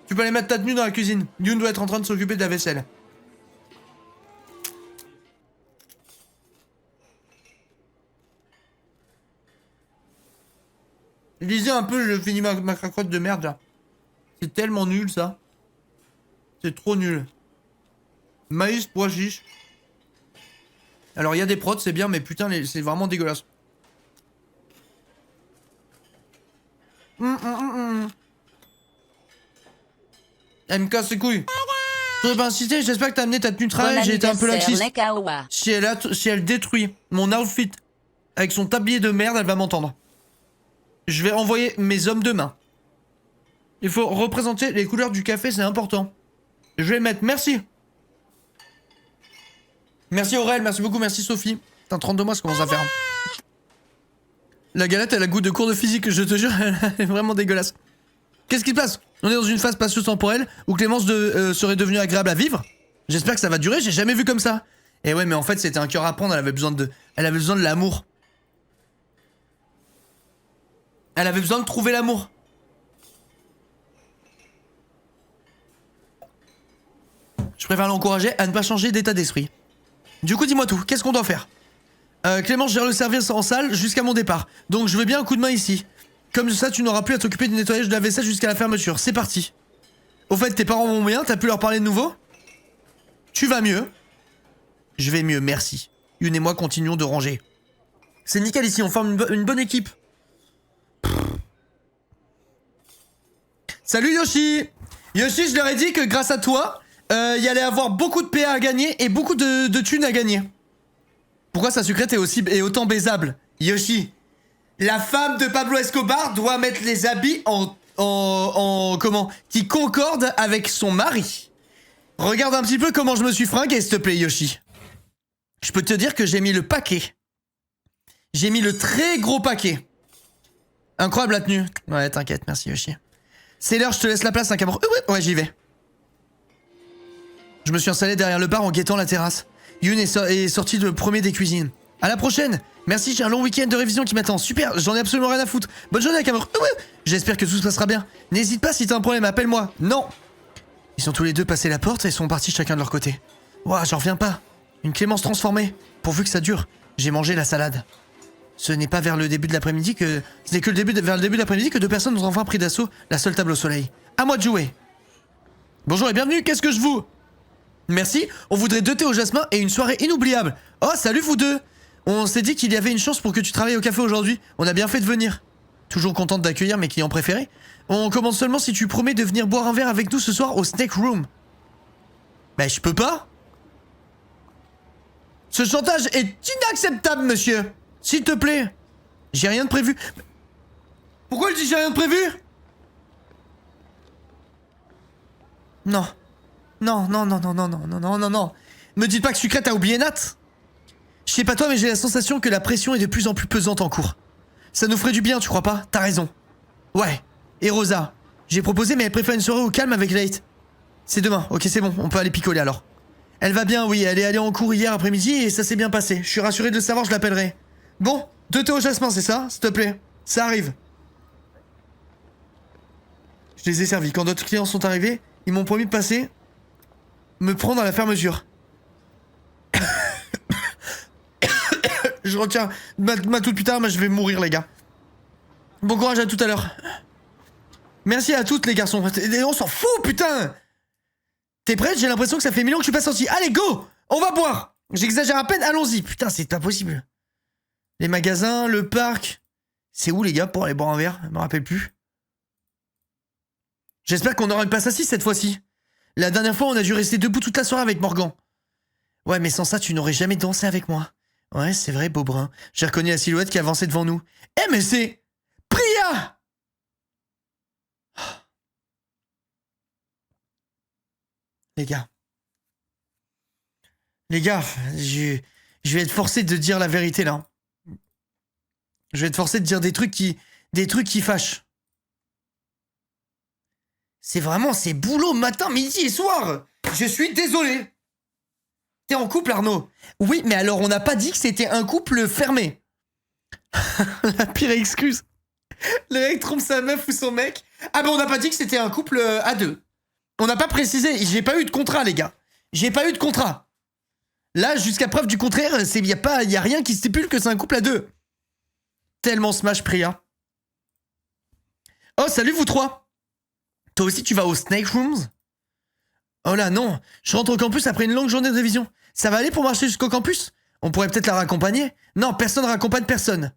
Tu peux aller mettre ta tenue dans la cuisine. Yoon doit être en train de s'occuper de la vaisselle. Lisez un peu, je finis ma cracotte de merde là. C'est tellement nul ça. C'est trop nul. Maïs, pois chiche. Alors il y a des prods, c'est bien, mais putain, c'est vraiment dégueulasse. Elle me casse les couilles. Je vais pas insister, j'espère que t'as amené ta tenue de travail, j'ai été un peu laxiste. Si elle détruit mon outfit avec son tablier de merde, elle va m'entendre. Je vais envoyer mes hommes de main. Il faut représenter les couleurs du café, c'est important. Je vais le mettre, merci. Merci Aurel, merci beaucoup, merci Sophie. Putain, 32 mois, ça commence à faire. La galette, elle a goût de cours de physique, je te jure, elle est vraiment dégueulasse. Qu'est-ce qui se passe? On est dans une phase spatio-temporelle où Clémence serait devenue agréable à vivre. J'espère que ça va durer, j'ai jamais vu comme ça. Et ouais, mais en fait, c'était un cœur à prendre, elle avait besoin de l'amour. Elle avait besoin de trouver l'amour. Je préfère l'encourager à ne pas changer d'état d'esprit. Du coup, dis-moi tout, qu'est-ce qu'on doit faire? Clémence gère le service en salle jusqu'à mon départ. Donc je veux bien un coup de main ici. Comme ça, tu n'auras plus à t'occuper du nettoyage de la vaisselle jusqu'à la fermeture. C'est parti. Au fait, tes parents vont bien? T'as pu leur parler de nouveau? Tu vas mieux? Je vais mieux, merci. Yoon et moi continuons de ranger. C'est nickel ici, on forme une bonne équipe. Salut Yoshi! Yoshi, je leur ai dit que grâce à toi, il y allait avoir beaucoup de PA à gagner et beaucoup de thunes à gagner. Pourquoi sa Sucrète est autant baisable? Yoshi, la femme de Pablo Escobar doit mettre les habits comment? Qui concordent avec son mari. Regarde un petit peu comment je me suis fringué, s'il te plaît, Yoshi. Je peux te dire que j'ai mis le paquet. J'ai mis le très gros paquet. Incroyable la tenue. Ouais, t'inquiète, merci Yoshi. C'est l'heure, je te laisse la place, un cameroun. Ouais, j'y vais. Je me suis installé derrière le bar en guettant la terrasse. Yoon est sorti le premier des cuisines. À la prochaine. Merci, j'ai un long week-end de révision qui m'attend. Super, j'en ai absolument rien à foutre. Bonne journée, Cameroun. J'espère que tout se passera bien. N'hésite pas si t'as un problème, appelle-moi. Non. Ils sont tous les deux passés la porte et sont partis chacun de leur côté. Ouah, j'en reviens pas. Une Clémence transformée. Pourvu que ça dure. J'ai mangé la salade. Ce n'est pas vers le début de l'après-midi que... Ce n'est que vers le début de l'après-midi que deux personnes ont enfin pris d'assaut la seule table au soleil. À moi de jouer. Bonjour et bienvenue, qu'est-ce que je vous... Merci, on voudrait 2 thés au jasmin et une soirée inoubliable. Oh, salut vous deux. On s'est dit qu'il y avait une chance pour que tu travailles au café aujourd'hui. On a bien fait de venir. Toujours contente d'accueillir mes clients préférés. On commence seulement si tu promets de venir boire un verre avec nous ce soir au Snake Room. Bah, je peux pas. Ce chantage est inacceptable, monsieur. S'il te plaît. J'ai rien de prévu. Pourquoi elle dit j'ai rien de prévu? Non. Non. Me dites pas que Sucrète a oublié Nat. Je sais pas toi, mais j'ai la sensation que la pression est de plus en plus pesante en cours. Ça nous ferait du bien, tu crois pas? T'as raison. Ouais. Et Rosa, j'ai proposé, mais elle préfère une soirée au calme avec Leigh. C'est demain. Ok, c'est bon, on peut aller picoler alors. Elle va bien, oui, elle est allée en cours hier après-midi et ça s'est bien passé. Je suis rassuré de le savoir, je l'appellerai. Bon, 2 thés au jasmin, c'est ça? S'il te plaît. Ça arrive. Je les ai servis. Quand d'autres clients sont arrivés, ils m'ont promis de passer... me prendre à la fermeture. Je retiens ma toute putain, mais je vais mourir, les gars. Bon courage, à tout à l'heure. Merci à toutes, les garçons. On s'en fout, putain. T'es prête? J'ai l'impression que ça fait 1000 ans que je suis pas sorti. Allez, go! On va boire! J'exagère à peine, allons-y. Putain, c'est pas possible. Les magasins, le parc... C'est où, les gars, pour aller boire un verre? Je me rappelle plus. J'espère qu'on aura une place assise cette fois-ci. La dernière fois, on a dû rester debout toute la soirée avec Morgan. Ouais, mais sans ça, tu n'aurais jamais dansé avec moi. Ouais, c'est vrai, beau brun. J'ai reconnu la silhouette qui avançait devant nous. Eh, mais c'est... Priya! Les gars. Les gars, je vais être forcé de dire la vérité, là. Je vais être forcé de dire des trucs qui fâchent. C'est boulot matin, midi et soir. Je suis désolé. T'es en couple, Arnaud? Oui, mais alors on n'a pas dit que c'était un couple fermé. La pire excuse. Le mec trompe sa meuf ou son mec. Ah ben on n'a pas dit que c'était un couple à deux. On n'a pas précisé. J'ai pas eu de contrat, les gars. J'ai pas eu de contrat. Là, jusqu'à preuve du contraire, y a rien qui stipule que c'est un couple à deux. Tellement smash Priya. Oh, salut vous trois. Toi aussi, tu vas au Snake Rooms? Oh là, non. Je rentre au campus après une longue journée de révision. Ça va aller pour marcher jusqu'au campus? On pourrait peut-être la raccompagner? Non, personne ne raccompagne personne.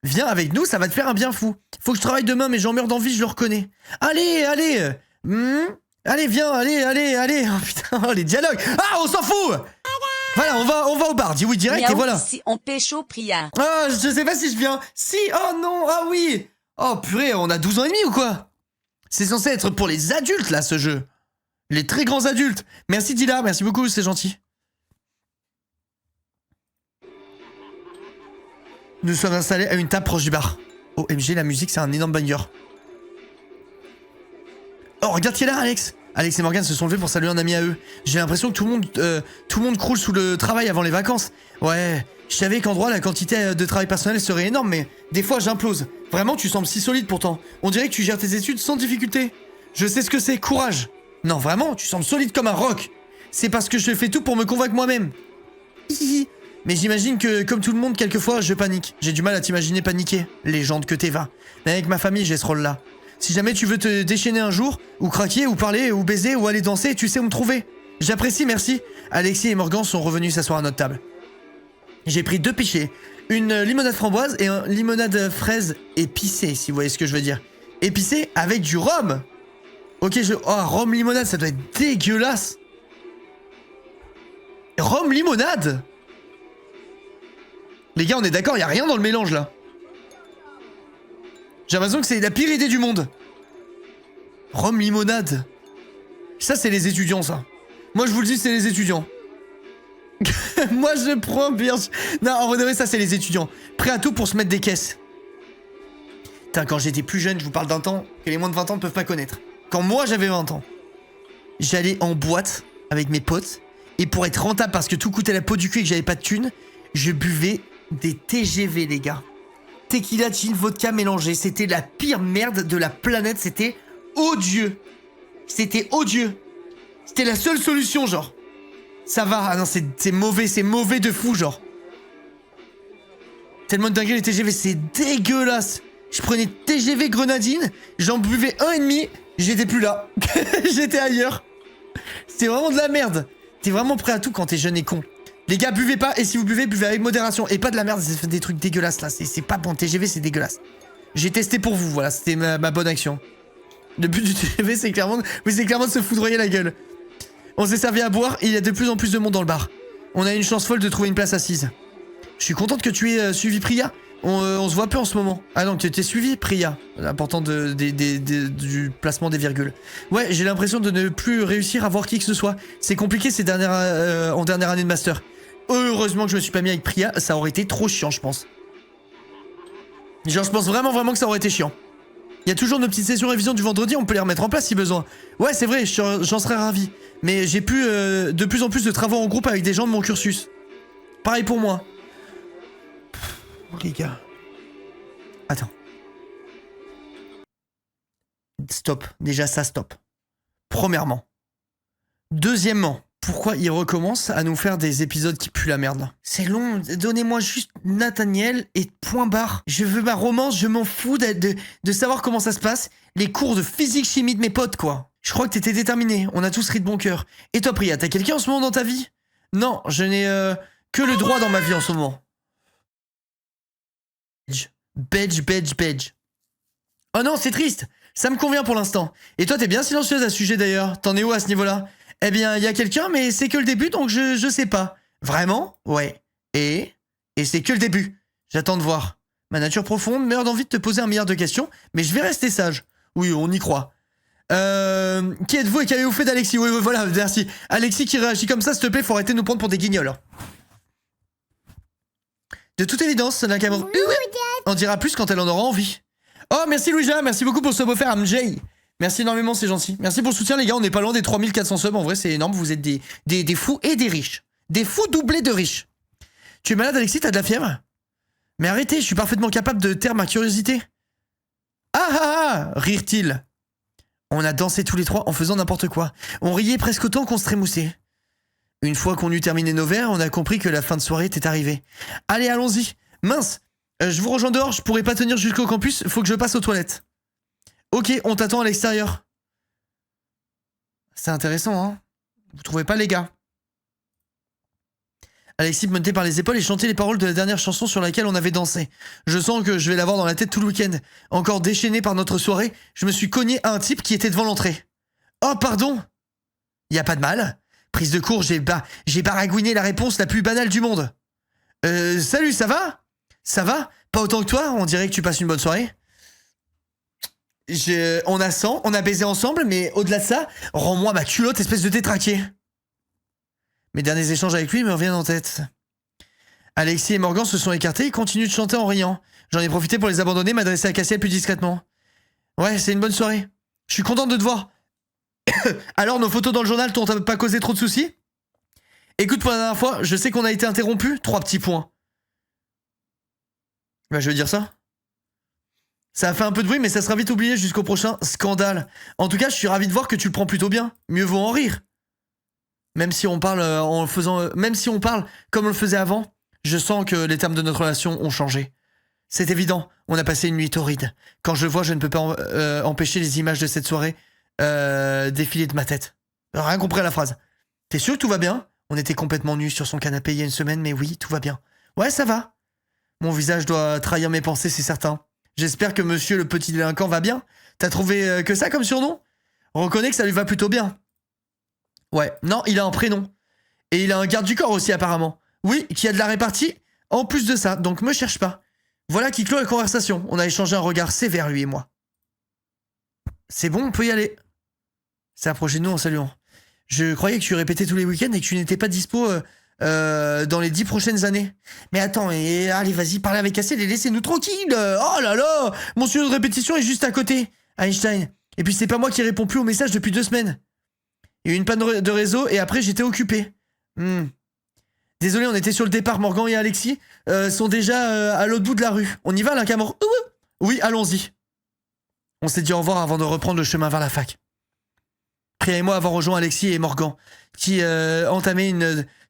Viens avec nous, ça va te faire un bien fou. Faut que je travaille demain, mais j'en meurs d'envie, je le reconnais. Allez. Allez, viens, allez. Oh putain, oh, les dialogues. Ah, on s'en fout. Voilà, on va au bar. Dis oui direct et voilà. Si on pécho Priya. Ah, je sais pas si je viens. Si, oh non, ah oui. Oh purée, on a 12 ans et demi ou quoi? C'est censé être pour les adultes, là, ce jeu. Les très grands adultes. Merci Dila, merci beaucoup, c'est gentil. Nous sommes installés à une table proche du bar. OMG, la musique, c'est un énorme banger. Oh, regarde qui est là, Alex. Alex et Morgan se sont levés pour saluer un ami à eux. J'ai l'impression que tout le monde croule sous le travail avant les vacances. Ouais, je savais qu'en droit, la quantité de travail personnel serait énorme, mais des fois, j'implose. Vraiment, tu sembles si solide pourtant. On dirait que tu gères tes études sans difficulté. Je sais ce que c'est, courage. Non, vraiment, tu sembles solide comme un roc. C'est parce que je fais tout pour me convaincre moi-même. Mais j'imagine que, comme tout le monde, quelquefois, je panique. J'ai du mal à t'imaginer paniquer, légende que t'es va. Mais avec ma famille, j'ai ce rôle-là. Si jamais tu veux te déchaîner un jour, ou craquer, ou parler, ou baiser, ou aller danser, tu sais où me trouver. J'apprécie, merci. Alexis et Morgan sont revenus s'asseoir à notre table. J'ai pris 2 pichets. Une limonade framboise et un limonade fraise épicée, si vous voyez ce que je veux dire. Épicée avec du rhum. Ok, oh, rhum limonade, ça doit être dégueulasse. Rhum limonade? Les gars, on est d'accord, y a rien dans le mélange, là. J'ai l'impression que c'est la pire idée du monde. Rhum limonade. Ça, c'est les étudiants, ça. Moi, je vous le dis, c'est les étudiants. Moi, je prends bien... Non, en vrai, ça, c'est les étudiants. Prêts à tout pour se mettre des caisses. Putain, quand j'étais plus jeune, je vous parle d'un temps que les moins de 20 ans ne peuvent pas connaître. Quand moi, j'avais 20 ans, j'allais en boîte avec mes potes. Et pour être rentable, parce que tout coûtait la peau du cul et que j'avais pas de thunes, je buvais des TGV, les gars. Tequila, gin, vodka mélangé. C'était la pire merde de la planète. C'était odieux. C'était odieux. C'était la seule solution, genre. Ça va. Ah non, c'est mauvais de fou, genre. Tellement de dinguerie les TGV, c'est dégueulasse. Je prenais TGV grenadine, j'en buvais 1,5, j'étais plus là. J'étais ailleurs. C'était vraiment de la merde. T'es vraiment prêt à tout quand t'es jeune et con. Les gars, buvez pas, et si vous buvez, buvez avec modération. Et pas de la merde, c'est des trucs dégueulasses là. C'est pas bon, TGV c'est dégueulasse. J'ai testé pour vous, voilà, c'était ma bonne action. Le but du TGV, c'est clairement de se foudroyer la gueule. On s'est servi à boire et il y a de plus en plus de monde dans le bar. On a une chance folle de trouver une place assise. Je suis contente que tu aies suivi Priya. On se voit peu en ce moment. Ah non, tu t'es suivi Priya. L'important du placement des virgules. Ouais, j'ai l'impression de ne plus réussir à voir qui que ce soit. C'est compliqué en dernière année de master. Heureusement que je me suis pas mis avec Priya, ça aurait été trop chiant, je pense. Genre, je pense vraiment que ça aurait été chiant. Il y a toujours nos petites sessions révision du vendredi, on peut les remettre en place si besoin. Ouais, c'est vrai, j'en serais ravi. Mais j'ai plus de plus en plus de travaux en groupe avec des gens de mon cursus. Pareil pour moi. Les gars. Attends. Stop. Déjà ça, stop. Premièrement. Deuxièmement, pourquoi il recommence à nous faire des épisodes qui puent la merde là? C'est long, donnez-moi juste Nathaniel et point barre. Je veux ma romance, je m'en fous de savoir comment ça se passe. Les cours de physique-chimie de mes potes, quoi. Je crois que t'étais déterminé, on a tous ri de bon cœur. Et toi, Priya, t'as quelqu'un en ce moment dans ta vie? Non, je n'ai que le droit dans ma vie en ce moment. Bedge. Oh non, c'est triste. Ça me convient pour l'instant. Et toi, t'es bien silencieuse à ce sujet d'ailleurs. T'en es où à ce niveau-là? Eh bien, il y a quelqu'un, mais c'est que le début, donc je sais pas. Vraiment? Ouais. Et Et c'est que le début. J'attends de voir. Ma nature profonde meurt d'envie de te poser un milliard de questions, mais je vais rester sage. Oui, on y croit. Qui êtes-vous et qu'avez-vous fait d'Alexis? Oui, voilà, merci. Alexis qui réagit comme ça, s'il te plaît, faut arrêter de nous prendre pour des guignols. De toute évidence, Nakamura en dira plus quand elle en aura envie. Oh, merci Louisa, merci beaucoup pour ce beau faire, MJ. Merci énormément, c'est gentil. Merci pour le soutien, les gars, on n'est pas loin des 3400 subs, en vrai, c'est énorme, vous êtes des fous et des riches. Des fous doublés de riches. Tu es malade, Alexis, t'as de la fièvre? Mais arrêtez, je suis parfaitement capable de taire ma curiosité. Ah ah ah, rirent-ils. On a dansé tous les trois en faisant n'importe quoi. On riait presque autant qu'on se trémoussait. Une fois qu'on eut terminé nos verres, on a compris que la fin de soirée était arrivée. Allez, allons-y. Mince, je vous rejoins dehors, je pourrais pas tenir jusqu'au campus, faut que je passe aux toilettes. Ok, on t'attend à l'extérieur. C'est intéressant, hein? Vous trouvez pas, les gars? Alexis me montait par les épaules et chantait les paroles de la dernière chanson sur laquelle on avait dansé. Je sens que je vais l'avoir dans la tête tout le week-end. Encore déchaîné par notre soirée, je me suis cogné à un type qui était devant l'entrée. Oh, pardon? Y a pas de mal. Prise de cours, j'ai baragouiné la réponse la plus banale du monde. Salut, ça va? Ça va? Pas autant que toi? On dirait que tu passes une bonne soirée. On a baisé ensemble, mais au-delà de ça, rends-moi ma culotte, espèce de détraqué. Mes derniers échanges avec lui me reviennent en tête. Alexis et Morgan se sont écartés et continuent de chanter en riant. J'en ai profité pour les abandonner, m'adresser à Cassiel plus discrètement. Ouais, c'est une bonne soirée. Je suis contente de te voir. Alors, nos photos dans le journal t'ont pas causé trop de soucis? Écoute, pour la dernière fois, je sais qu'on a été interrompus. 3 petits points. Bah, je veux dire ça. Ça a fait un peu de bruit, mais ça sera vite oublié jusqu'au prochain scandale. En tout cas, je suis ravi de voir que tu le prends plutôt bien. Mieux vaut en rire. Même si on parle comme on le faisait avant, je sens que les termes de notre relation ont changé. C'est évident, on a passé une nuit torride. Quand je le vois, je ne peux pas empêcher les images de cette soirée défiler de ma tête. Rien compris à la phrase. T'es sûr que tout va bien? On était complètement nus sur son canapé il y a une semaine, mais oui, tout va bien. Ouais, ça va. Mon visage doit trahir mes pensées, c'est certain. J'espère que monsieur le petit délinquant va bien. T'as trouvé que ça comme surnom? On reconnaît que ça lui va plutôt bien. Ouais, non, il a un prénom. Et il a un garde du corps aussi, apparemment. Oui, qui a de la répartie en plus de ça, donc me cherche pas. Voilà qui clôt la conversation. On a échangé un regard sévère, lui et moi. C'est bon, on peut y aller. C'est approché de nous en saluant. Je croyais que tu répétais tous les week-ends et que tu n'étais pas dispo dans les 10 prochaines années. Mais attends, allez, vas-y, parlez avec Cassiel et laissez-nous tranquilles. Oh là là, mon studio de répétition est juste à côté, Einstein. Et puis c'est pas moi qui réponds plus aux messages depuis 2 semaines. Il y a eu une panne de réseau et après j'étais occupé. Désolé, on était sur le départ. Morgan et Alexis sont déjà à l'autre bout de la rue. On y va, là, Camor? Oui, allons-y. On s'est dit au revoir avant de reprendre le chemin vers la fac. Priya et moi avons rejoint Alexis et Morgan, qui entamaient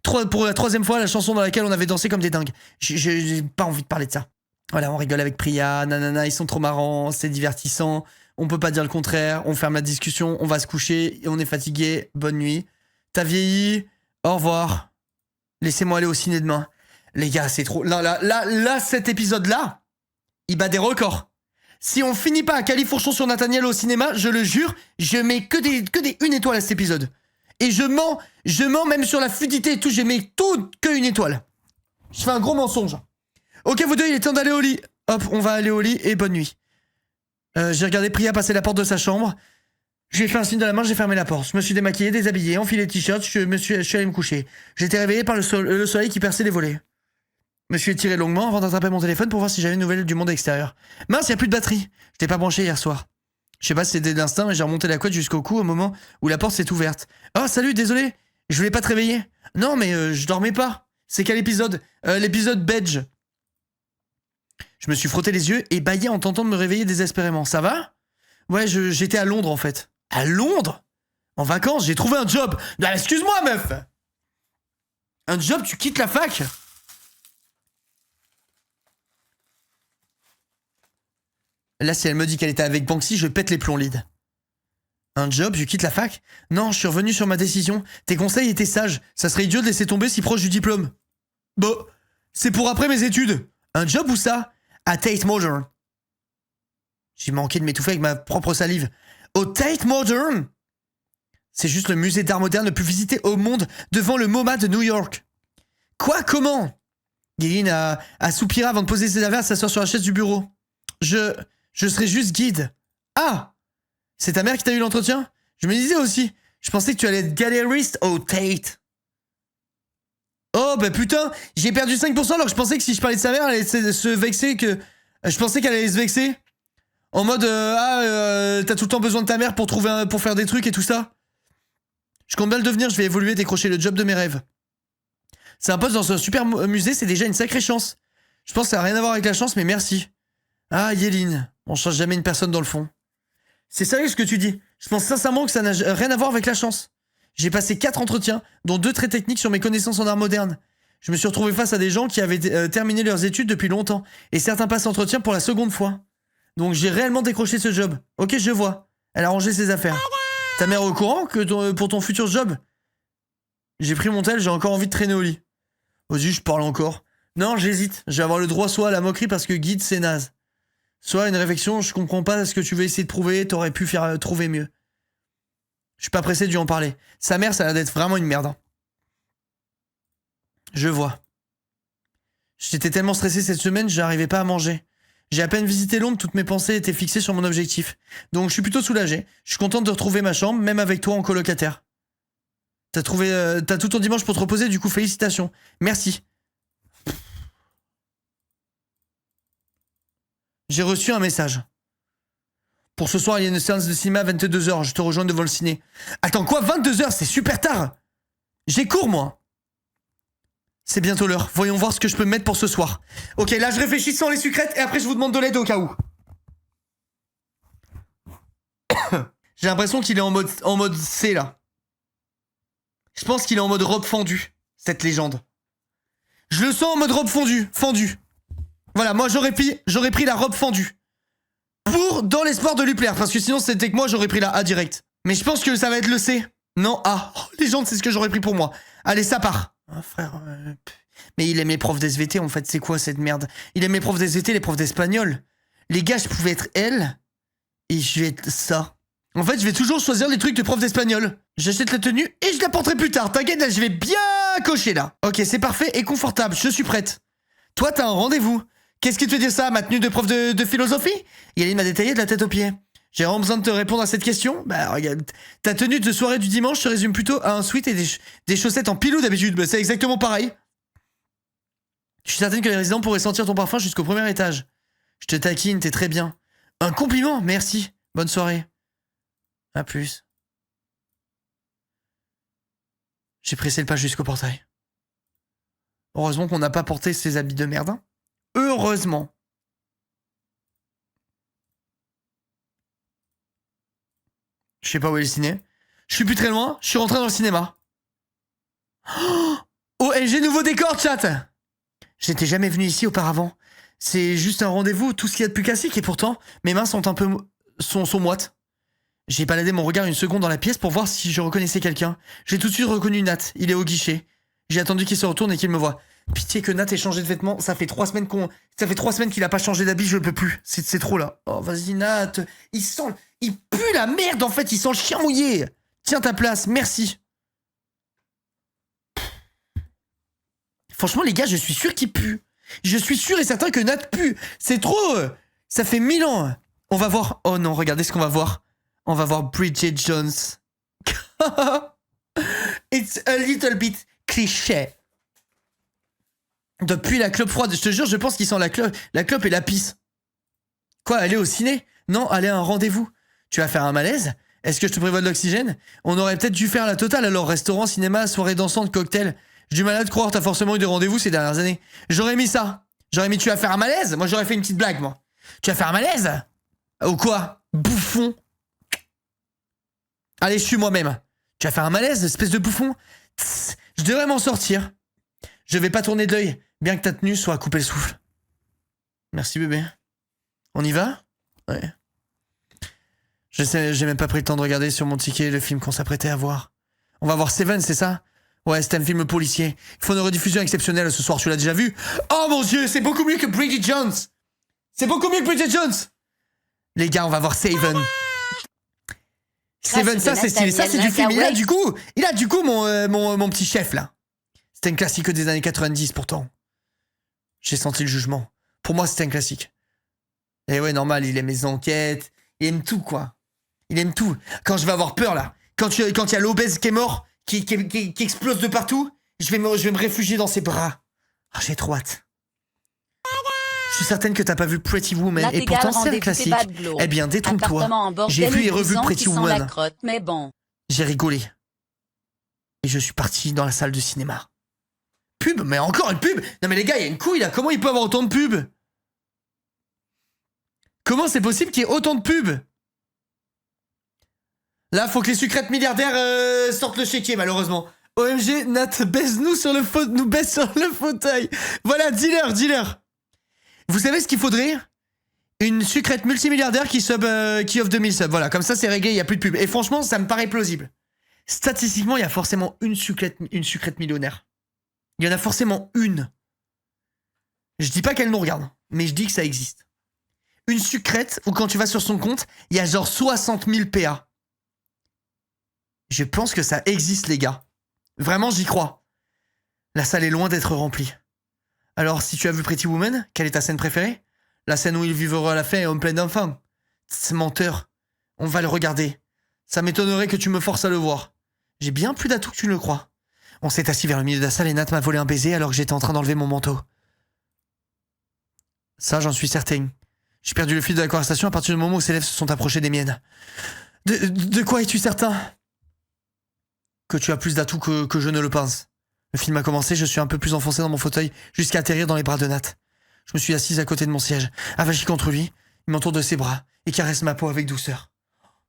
pour la 3e fois la chanson dans laquelle on avait dansé comme des dingues. J'ai pas envie de parler de ça. Voilà, on rigole avec Priya, nanana, ils sont trop marrants, c'est divertissant. On peut pas dire le contraire, on ferme la discussion, on va se coucher, on est fatigué, bonne nuit. T'as vieilli, au revoir. Laissez-moi aller au ciné demain. Les gars, c'est trop... Là, cet épisode-là, il bat des records. Si on finit pas à califourchon sur Nathaniel au cinéma, je le jure, je mets que des 1 étoile à cet épisode. Et je mens même sur la fluidité et tout, je mets tout que 1 étoile. Je fais un gros mensonge. Ok, vous deux, il est temps d'aller au lit. Hop, on va aller au lit et bonne nuit. J'ai regardé Priya passer la porte de sa chambre. Je lui ai fait un signe de la main, j'ai fermé la porte. Je me suis démaquillé, déshabillé, enfilé le t-shirt, je suis allé me coucher. J'étais réveillé par le soleil qui perçait les volets. Je me suis étiré longuement avant d'attraper mon téléphone pour voir si j'avais une nouvelle du monde extérieur. Mince, y a plus de batterie. Je t'ai pas branché hier soir. Je sais pas si c'était d'instinct, mais j'ai remonté la couette jusqu'au cou au moment où la porte s'est ouverte. Oh, salut, désolé. Je voulais pas te réveiller. Non, mais je dormais pas. C'est quel épisode? L'épisode Bedge. Je me suis frotté les yeux et bâillé en tentant de me réveiller désespérément. Ça va? Ouais, j'étais à Londres en fait. À Londres? En vacances, j'ai trouvé un job. Bah, excuse-moi, meuf. Un job, tu quittes la fac? Là, si elle me dit qu'elle était avec Banksy, je pète les plombs, Lyd. Un job, je quitte la fac? Non, je suis revenu sur ma décision. Tes conseils étaient sages. Ça serait idiot de laisser tomber si proche du diplôme. Bon, c'est pour après mes études. Un job ou ça? À Tate Modern. J'ai manqué de m'étouffer avec ma propre salive. Au Tate Modern? C'est juste le musée d'art moderne le plus visité au monde devant le MoMA de New York. Quoi? Comment? Guéline a soupiré avant de poser ses affaires, s'asseoir sur la chaise du bureau. Je serai juste guide. Ah! C'est ta mère qui t'a eu l'entretien? Je me disais aussi. Je pensais que tu allais être galériste au Tate. Oh, bah putain, j'ai perdu 5% alors que je pensais que si je parlais de sa mère, elle allait se vexer que... Je pensais qu'elle allait se vexer. En mode, t'as tout le temps besoin de ta mère pour faire des trucs et tout ça. Je compte bien le devenir, je vais évoluer, décrocher le job de mes rêves. C'est un poste dans un super musée, c'est déjà une sacrée chance. Je pense que ça n'a rien à voir avec la chance, mais merci. Ah, Yéline, on change jamais une personne dans le fond. C'est sérieux ce que tu dis? Je pense sincèrement que ça n'a rien à voir avec la chance. J'ai passé 4 entretiens, dont 2 très techniques sur mes connaissances en art moderne. Je me suis retrouvé face à des gens qui avaient terminé leurs études depuis longtemps, et certains passent l'entretien pour la seconde fois. Donc j'ai réellement décroché ce job. Ok, je vois. Elle a rangé ses affaires. Ta mère est au courant que pour ton futur job? J'ai pris mon tel, j'ai encore envie de traîner au lit. Vas-y, je parle encore. Non, j'hésite. Je vais avoir le droit soit à la moquerie parce que guide, c'est naze. Soit à une réflexion, je comprends pas ce que tu veux essayer de prouver, t'aurais pu faire trouver mieux. Je suis pas pressé de lui en parler. Sa mère, ça a l'air d'être vraiment une merde. Hein. Je vois. J'étais tellement stressé cette semaine, j'arrivais pas à manger. J'ai à peine visité Londres, toutes mes pensées étaient fixées sur mon objectif. Donc je suis plutôt soulagé. Je suis contente de retrouver ma chambre, même avec toi en colocataire. T'as tout ton dimanche pour te reposer, du coup félicitations. Merci. J'ai reçu un message. Pour ce soir, il y a une séance de cinéma à 22h. Je te rejoins devant le ciné. Attends, quoi? 22h? C'est super tard. J'ai cours, moi. C'est bientôt l'heure. Voyons voir ce que je peux mettre pour ce soir. Ok, là, je réfléchis sans les sucrètes et après, je vous demande de l'aide au cas où. J'ai l'impression qu'il est en mode C, là. Je pense qu'il est en mode robe fendue, cette légende. Je le sens en mode robe fendue. Voilà, moi, j'aurais pris la robe fendue. Dans l'espoir de lui plaire, parce que sinon c'était que moi j'aurais pris la A direct. Mais je pense que ça va être le C. Non, A. Oh, légende, c'est ce que j'aurais pris pour moi. Allez, ça part. Oh, frère. Mais il aime les profs d'SVT en fait, c'est quoi cette merde? Il aime les profs d'SVT, les profs d'espagnol. Les gars, je pouvais être elle, et je vais être ça. En fait, je vais toujours choisir les trucs de profs d'espagnol. J'achète la tenue et je la porterai plus tard. T'inquiète, là, je vais bien cocher là. Ok, c'est parfait et confortable, je suis prête. Toi, t'as un rendez-vous. Qu'est-ce qui te dit ça, ma tenue de prof de philosophie? Yaline m'a détaillé de la tête aux pieds. J'ai vraiment besoin de te répondre à cette question? Bah regarde, ta tenue de soirée du dimanche se résume plutôt à un sweat et des chaussettes en pilou d'habitude. Bah c'est exactement pareil. Je suis certaine que les résidents pourraient sentir ton parfum jusqu'au premier étage. Je te taquine, t'es très bien. Un compliment, merci. Bonne soirée. À plus. J'ai pressé le pas jusqu'au portail. Heureusement qu'on n'a pas porté ces habits de merde. Hein. Heureusement. Je sais pas où est le ciné. Je suis plus très loin, je suis rentré dans le cinéma. Oh, OLG nouveau décor, chat. J'étais jamais venu ici auparavant. C'est juste un rendez-vous, tout ce qu'il y a de plus classique, et pourtant, mes mains sont un peu... sont moites. J'ai baladé mon regard une seconde dans la pièce pour voir si je reconnaissais quelqu'un. J'ai tout de suite reconnu Nat, il est au guichet. J'ai attendu qu'il se retourne et qu'il me voie. Pitié que Nat ait changé de vêtements, ça fait 3 semaines qu'il a pas changé d'habit, je le peux plus. C'est trop là. Oh vas-y Nat, il pue la merde en fait, il sent le chien mouillé. Tiens ta place, merci. Franchement les gars, je suis sûr qu'il pue. Je suis sûr et certain que Nat pue. C'est trop. Ça fait 1000 ans. On va voir. Oh non, regardez ce qu'on va voir. On va voir Bridget Jones. It's a little bit cliché. Depuis la clope froide, je te jure, je pense qu'il sent la clope et la pisse. Quoi, aller au ciné? Non, aller à un rendez-vous. Tu vas faire un malaise? Est-ce que je te prévois de l'oxygène? On aurait peut-être dû faire la totale alors, restaurant, cinéma, soirée dansante, cocktail. J'ai du mal à te croire, t'as forcément eu des rendez-vous ces dernières années. J'aurais mis ça. J'aurais mis tu vas faire un malaise? Moi j'aurais fait une petite blague, moi. Tu vas faire un malaise? Ou quoi? Bouffon. Allez, je suis moi-même. Tu vas faire un malaise, espèce de bouffon? Tss, je devrais m'en sortir. Je vais pas tourner de l'œil, bien que ta tenue soit à couper le souffle. Merci bébé. On y va? Ouais. Je sais, j'ai même pas pris le temps de regarder sur mon ticket le film qu'on s'apprêtait à voir. On va voir Seven, c'est ça? Ouais, c'est un film policier. Il faut une rediffusion exceptionnelle ce soir, tu l'as déjà vu? Oh mon dieu, c'est beaucoup mieux que Bridget Jones! C'est beaucoup mieux que Bridget Jones! Les gars, on va voir Seven. Seven, ça c'est stylé, ça c'est du film. Il a du coup mon petit chef là. C'était un classique des années 90 pourtant. J'ai senti le jugement. Pour moi, c'était un classique. Et ouais, normal, il aime les enquêtes. Il aime tout, quoi. Il aime tout. Quand je vais avoir peur, là. Quand il y a l'obèse qui est mort, qui explose de partout, je vais me réfugier dans ses bras. Ah, j'ai trop hâte. Je suis certaine que t'as pas vu Pretty Woman. Et pourtant, c'est un classique. Eh bien, détrompe-toi. J'ai vu et revu Pretty Woman. Mais bon. J'ai rigolé. Et je suis parti dans la salle de cinéma. Pub? Mais encore une pub? Non mais les gars, il y a une couille là. Comment il peut avoir autant de pubs? Comment c'est possible qu'il y ait autant de pubs? Là, faut que les sucrètes milliardaires sortent le chéquier, malheureusement. OMG, Nat, baisse-nous sur le nous baisse sur le fauteuil. Voilà, dealer. Vous savez ce qu'il faudrait? Une sucrète multimilliardaire qui offre 2000 subs. Voilà, comme ça c'est réglé, il n'y a plus de pub. Et franchement, ça me paraît plausible. Statistiquement, il y a forcément une sucrète millionnaire. Il y en a forcément une. Je dis pas qu'elle nous regarde, mais je dis que ça existe. Une sucrète où quand tu vas sur son compte, il y a genre 60 000 PA. Je pense que ça existe, les gars. Vraiment, j'y crois. La salle est loin d'être remplie. Alors, si tu as vu Pretty Woman, quelle est ta scène préférée? La scène où il vivra à la fin et en plein d'enfants. C'est menteur. On va le regarder. Ça m'étonnerait que tu me forces à le voir. J'ai bien plus d'atouts que tu ne le crois. On s'est assis vers le milieu de la salle et Nat m'a volé un baiser alors que j'étais en train d'enlever mon manteau. Ça, j'en suis certain. J'ai perdu le fil de la conversation à partir du moment où ses lèvres se sont approchées des miennes. De quoi es-tu certain? Que tu as plus d'atouts que je ne le pense. Le film a commencé, je suis un peu plus enfoncé dans mon fauteuil jusqu'à atterrir dans les bras de Nat. Je me suis assise à côté de mon siège, avachi contre lui, il m'entoure de ses bras et caresse ma peau avec douceur.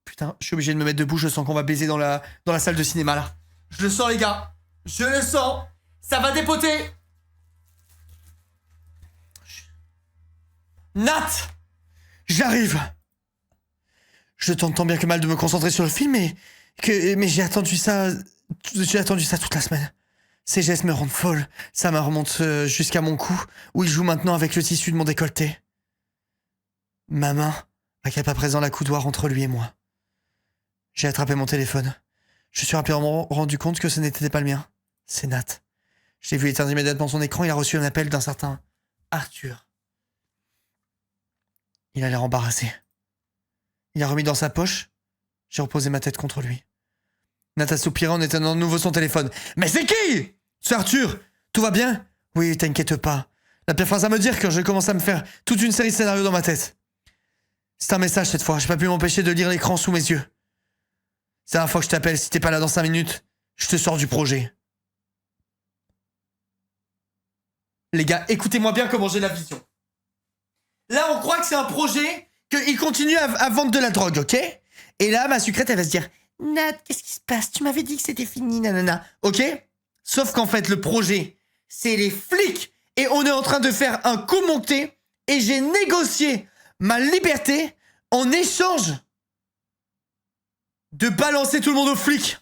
Putain, je suis obligé de me mettre debout, je sens qu'on va baiser dans la salle de cinéma là. Je le sens les gars, je le sens, ça va dépoter. Nat, j'arrive. Je tente tant bien que mal de me concentrer sur le film, mais j'ai attendu ça toute la semaine. Ces gestes me rendent folle. Ça me remonte jusqu'à mon cou, où il joue maintenant avec le tissu de mon décolleté. Ma main agrippe à présent la coudoir entre lui et moi. J'ai attrapé mon téléphone. Je suis rapidement rendu compte que ce n'était pas le mien. C'est Nat. Je l'ai vu éteindre immédiatement son écran. Il a reçu un appel d'un certain Arthur. Il a l'air embarrassé. Il a remis dans sa poche. J'ai reposé ma tête contre lui. Nat a soupiré en éteignant de nouveau son téléphone. « Mais c'est qui? C'est Arthur! Tout va bien? Oui, t'inquiète pas. La pire phrase à me dire quand je commence à me faire toute une série de scénarios dans ma tête. C'est un message cette fois, j'ai pas pu m'empêcher de lire l'écran sous mes yeux. C'est la dernière fois que je t'appelle, si t'es pas là dans 5 minutes, je te sors du projet. » Les gars, écoutez-moi bien comment j'ai la vision. Là, on croit que c'est un projet, qu'il continue à vendre de la drogue, ok? Et là, ma sucrète, elle va se dire... Nat, qu'est-ce qui se passe? Tu m'avais dit que c'était fini, nanana. Ok? Sauf qu'en fait, le projet, c'est les flics. Et on est en train de faire un coup monté. Et j'ai négocié ma liberté en échange de balancer tout le monde aux flics.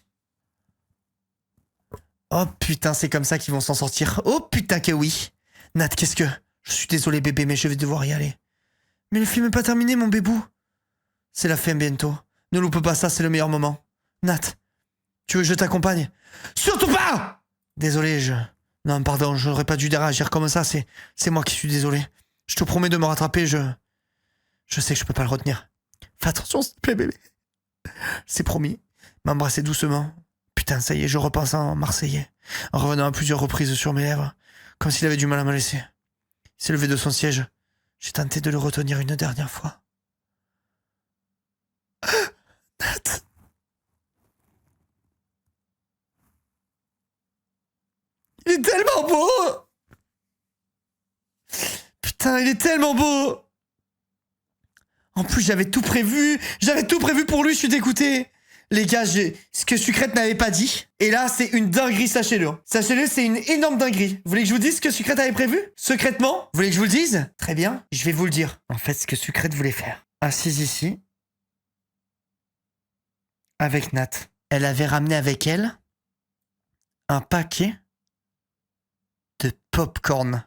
Oh putain, c'est comme ça qu'ils vont s'en sortir. Oh putain que oui. Nat, qu'est-ce que... Je suis désolé bébé, mais je vais devoir y aller. Mais le film n'est pas terminé, mon bébou. C'est la fin bientôt. Ne loupe pas ça, c'est le meilleur moment. Nat, tu veux que je t'accompagne? Surtout pas! Désolé, Non, pardon, j'aurais pas dû réagir comme ça, c'est moi qui suis désolé. Je te promets de me rattraper, je sais que je peux pas le retenir. Fais attention, s'il te plaît, bébé. C'est promis. M'embrasser doucement. Putain, ça y est, je repense en marseillais. En revenant à plusieurs reprises sur mes lèvres, comme s'il avait du mal à me laisser. Il s'est levé de son siège. J'ai tenté de le retenir une dernière fois. Nat. Il est tellement beau! Putain, il est tellement beau! En plus, j'avais tout prévu pour lui, je suis dégoûté. Les gars, ce que Sucrète n'avait pas dit, et là, c'est une dinguerie, sachez-le. Sachez-le, c'est une énorme dinguerie. Vous voulez que je vous dise ce que Sucrète avait prévu? Secrètement? Vous voulez que je vous le dise? Très bien, je vais vous le dire. En fait, ce que Sucrète voulait faire. Assise ici, avec Nat. Elle avait ramené avec elle un paquet de popcorn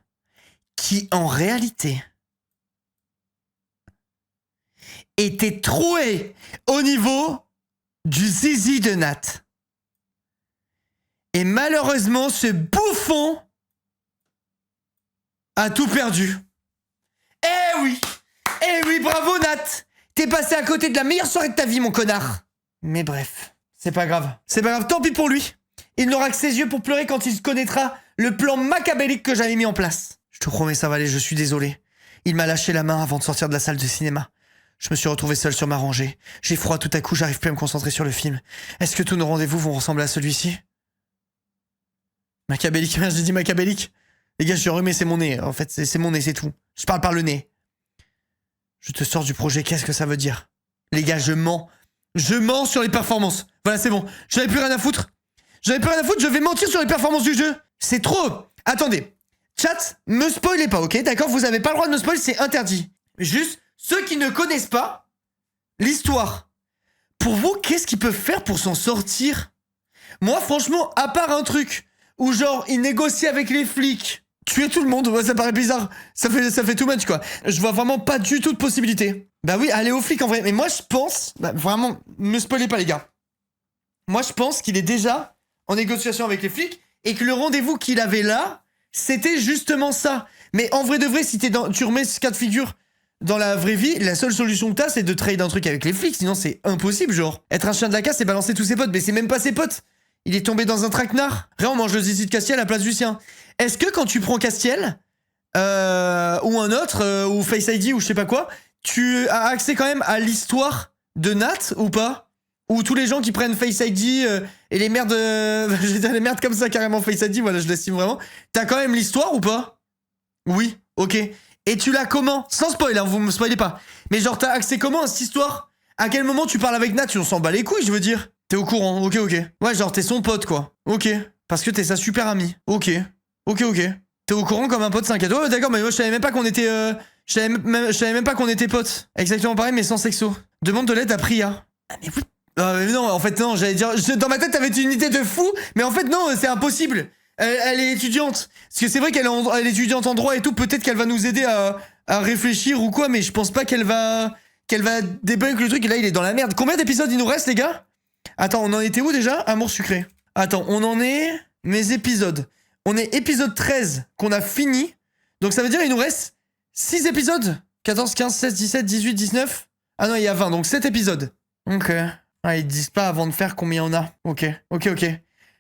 qui, en réalité, était troué au niveau du zizi de Nat. Et malheureusement, ce bouffon a tout perdu. Eh oui, bravo Nat. T'es passé à côté de la meilleure soirée de ta vie, mon connard. Mais bref, c'est pas grave. C'est pas grave, tant pis pour lui. Il n'aura que ses yeux pour pleurer quand il connaîtra le plan machiavélique que j'avais mis en place. Je te promets, ça va aller, je suis désolé. Il m'a lâché la main avant de sortir de la salle de cinéma. Je me suis retrouvé seul sur ma rangée. J'ai froid tout à coup, j'arrive plus à me concentrer sur le film. Est-ce que tous nos rendez-vous vont ressembler à celui-ci? Machiavélique, j'ai dit machiavélique. Les gars, je suis enrhumé, c'est mon nez. En fait, c'est mon nez, c'est tout. Je parle par le nez. Je te sors du projet, qu'est-ce que ça veut dire? Les gars, je mens. Je mens sur les performances. Voilà, c'est bon. J'avais plus rien à foutre. Je vais mentir sur les performances du jeu. C'est trop. Attendez. Chat, me spoilez pas, ok? D'accord? Vous avez pas le droit de me spoiler, c'est interdit. Juste, ceux qui ne connaissent pas l'histoire. Pour vous, qu'est-ce qu'ils peuvent faire pour s'en sortir? Moi, franchement, à part un truc où genre, ils négocient avec les flics, tuer tout le monde, ouais, ça paraît bizarre. Ça fait too much, quoi. Je vois vraiment pas du tout de possibilité. Bah oui, aller aux flics, en vrai. Mais moi, je pense... Bah, vraiment, me spoilez pas, les gars. Moi, je pense qu'il est déjà en négociation avec les flics et que le rendez-vous qu'il avait là, c'était justement ça. Mais en vrai de vrai, si tu remets ce cas de figure dans la vraie vie, la seule solution que t'as, c'est de trade un truc avec les flics. Sinon, c'est impossible, genre. Être un chien de la casse, c'est balancer tous ses potes. Mais c'est même pas ses potes. Il est tombé dans un traquenard. Rien, on mange le zizi de Castiel à la place du sien. Est-ce que quand tu prends Castiel, ou un autre, ou Face ID, ou je sais pas quoi, tu as accès quand même à l'histoire de Nat, ou pas? Ou tous les gens qui prennent Face ID et les merdes... je vais dire les merdes comme ça, carrément Face ID, voilà, je l'estime vraiment. T'as quand même l'histoire ou pas? Oui, ok. Et tu l'as comment? Sans spoil, hein, vous me spoilez pas. Mais genre, t'as accès comment à cette histoire? À quel moment tu parles avec Nat? Tu s'en bat les couilles, je veux dire. T'es au courant, ok. Ouais, genre, t'es son pote, quoi. Ok. Parce que t'es sa super amie. Ok. T'es au courant comme un pote 5 étoiles. Ouais, d'accord, mais moi, je savais même pas qu'on était... Je savais même pas qu'on était potes. Exactement pareil, mais sans sexo. Demande de l'aide à Priya. Ah, mais oui. Mais non, en fait, non, j'allais dire... Dans ma tête, t'avais une unité de fou, mais en fait, non, c'est impossible. Elle est étudiante. Parce que c'est vrai qu'elle est étudiante en droit et tout, peut-être qu'elle va nous aider à réfléchir ou quoi, mais je pense pas qu'elle va débunk le truc, et là, il est dans la merde. Combien d'épisodes il nous reste, les gars? Attends, on en était où, déjà? Amour sucré. Attends, on en est... Mes épisodes. On est épisode 13, qu'on a fini. Donc ça veut dire qu'il nous reste 6 épisodes. 14, 15, 16, 17, 18, 19... Ah non, il y a 20, donc 7 épisodes. Ok. Ah, ils disent pas avant de faire combien on a. Ok.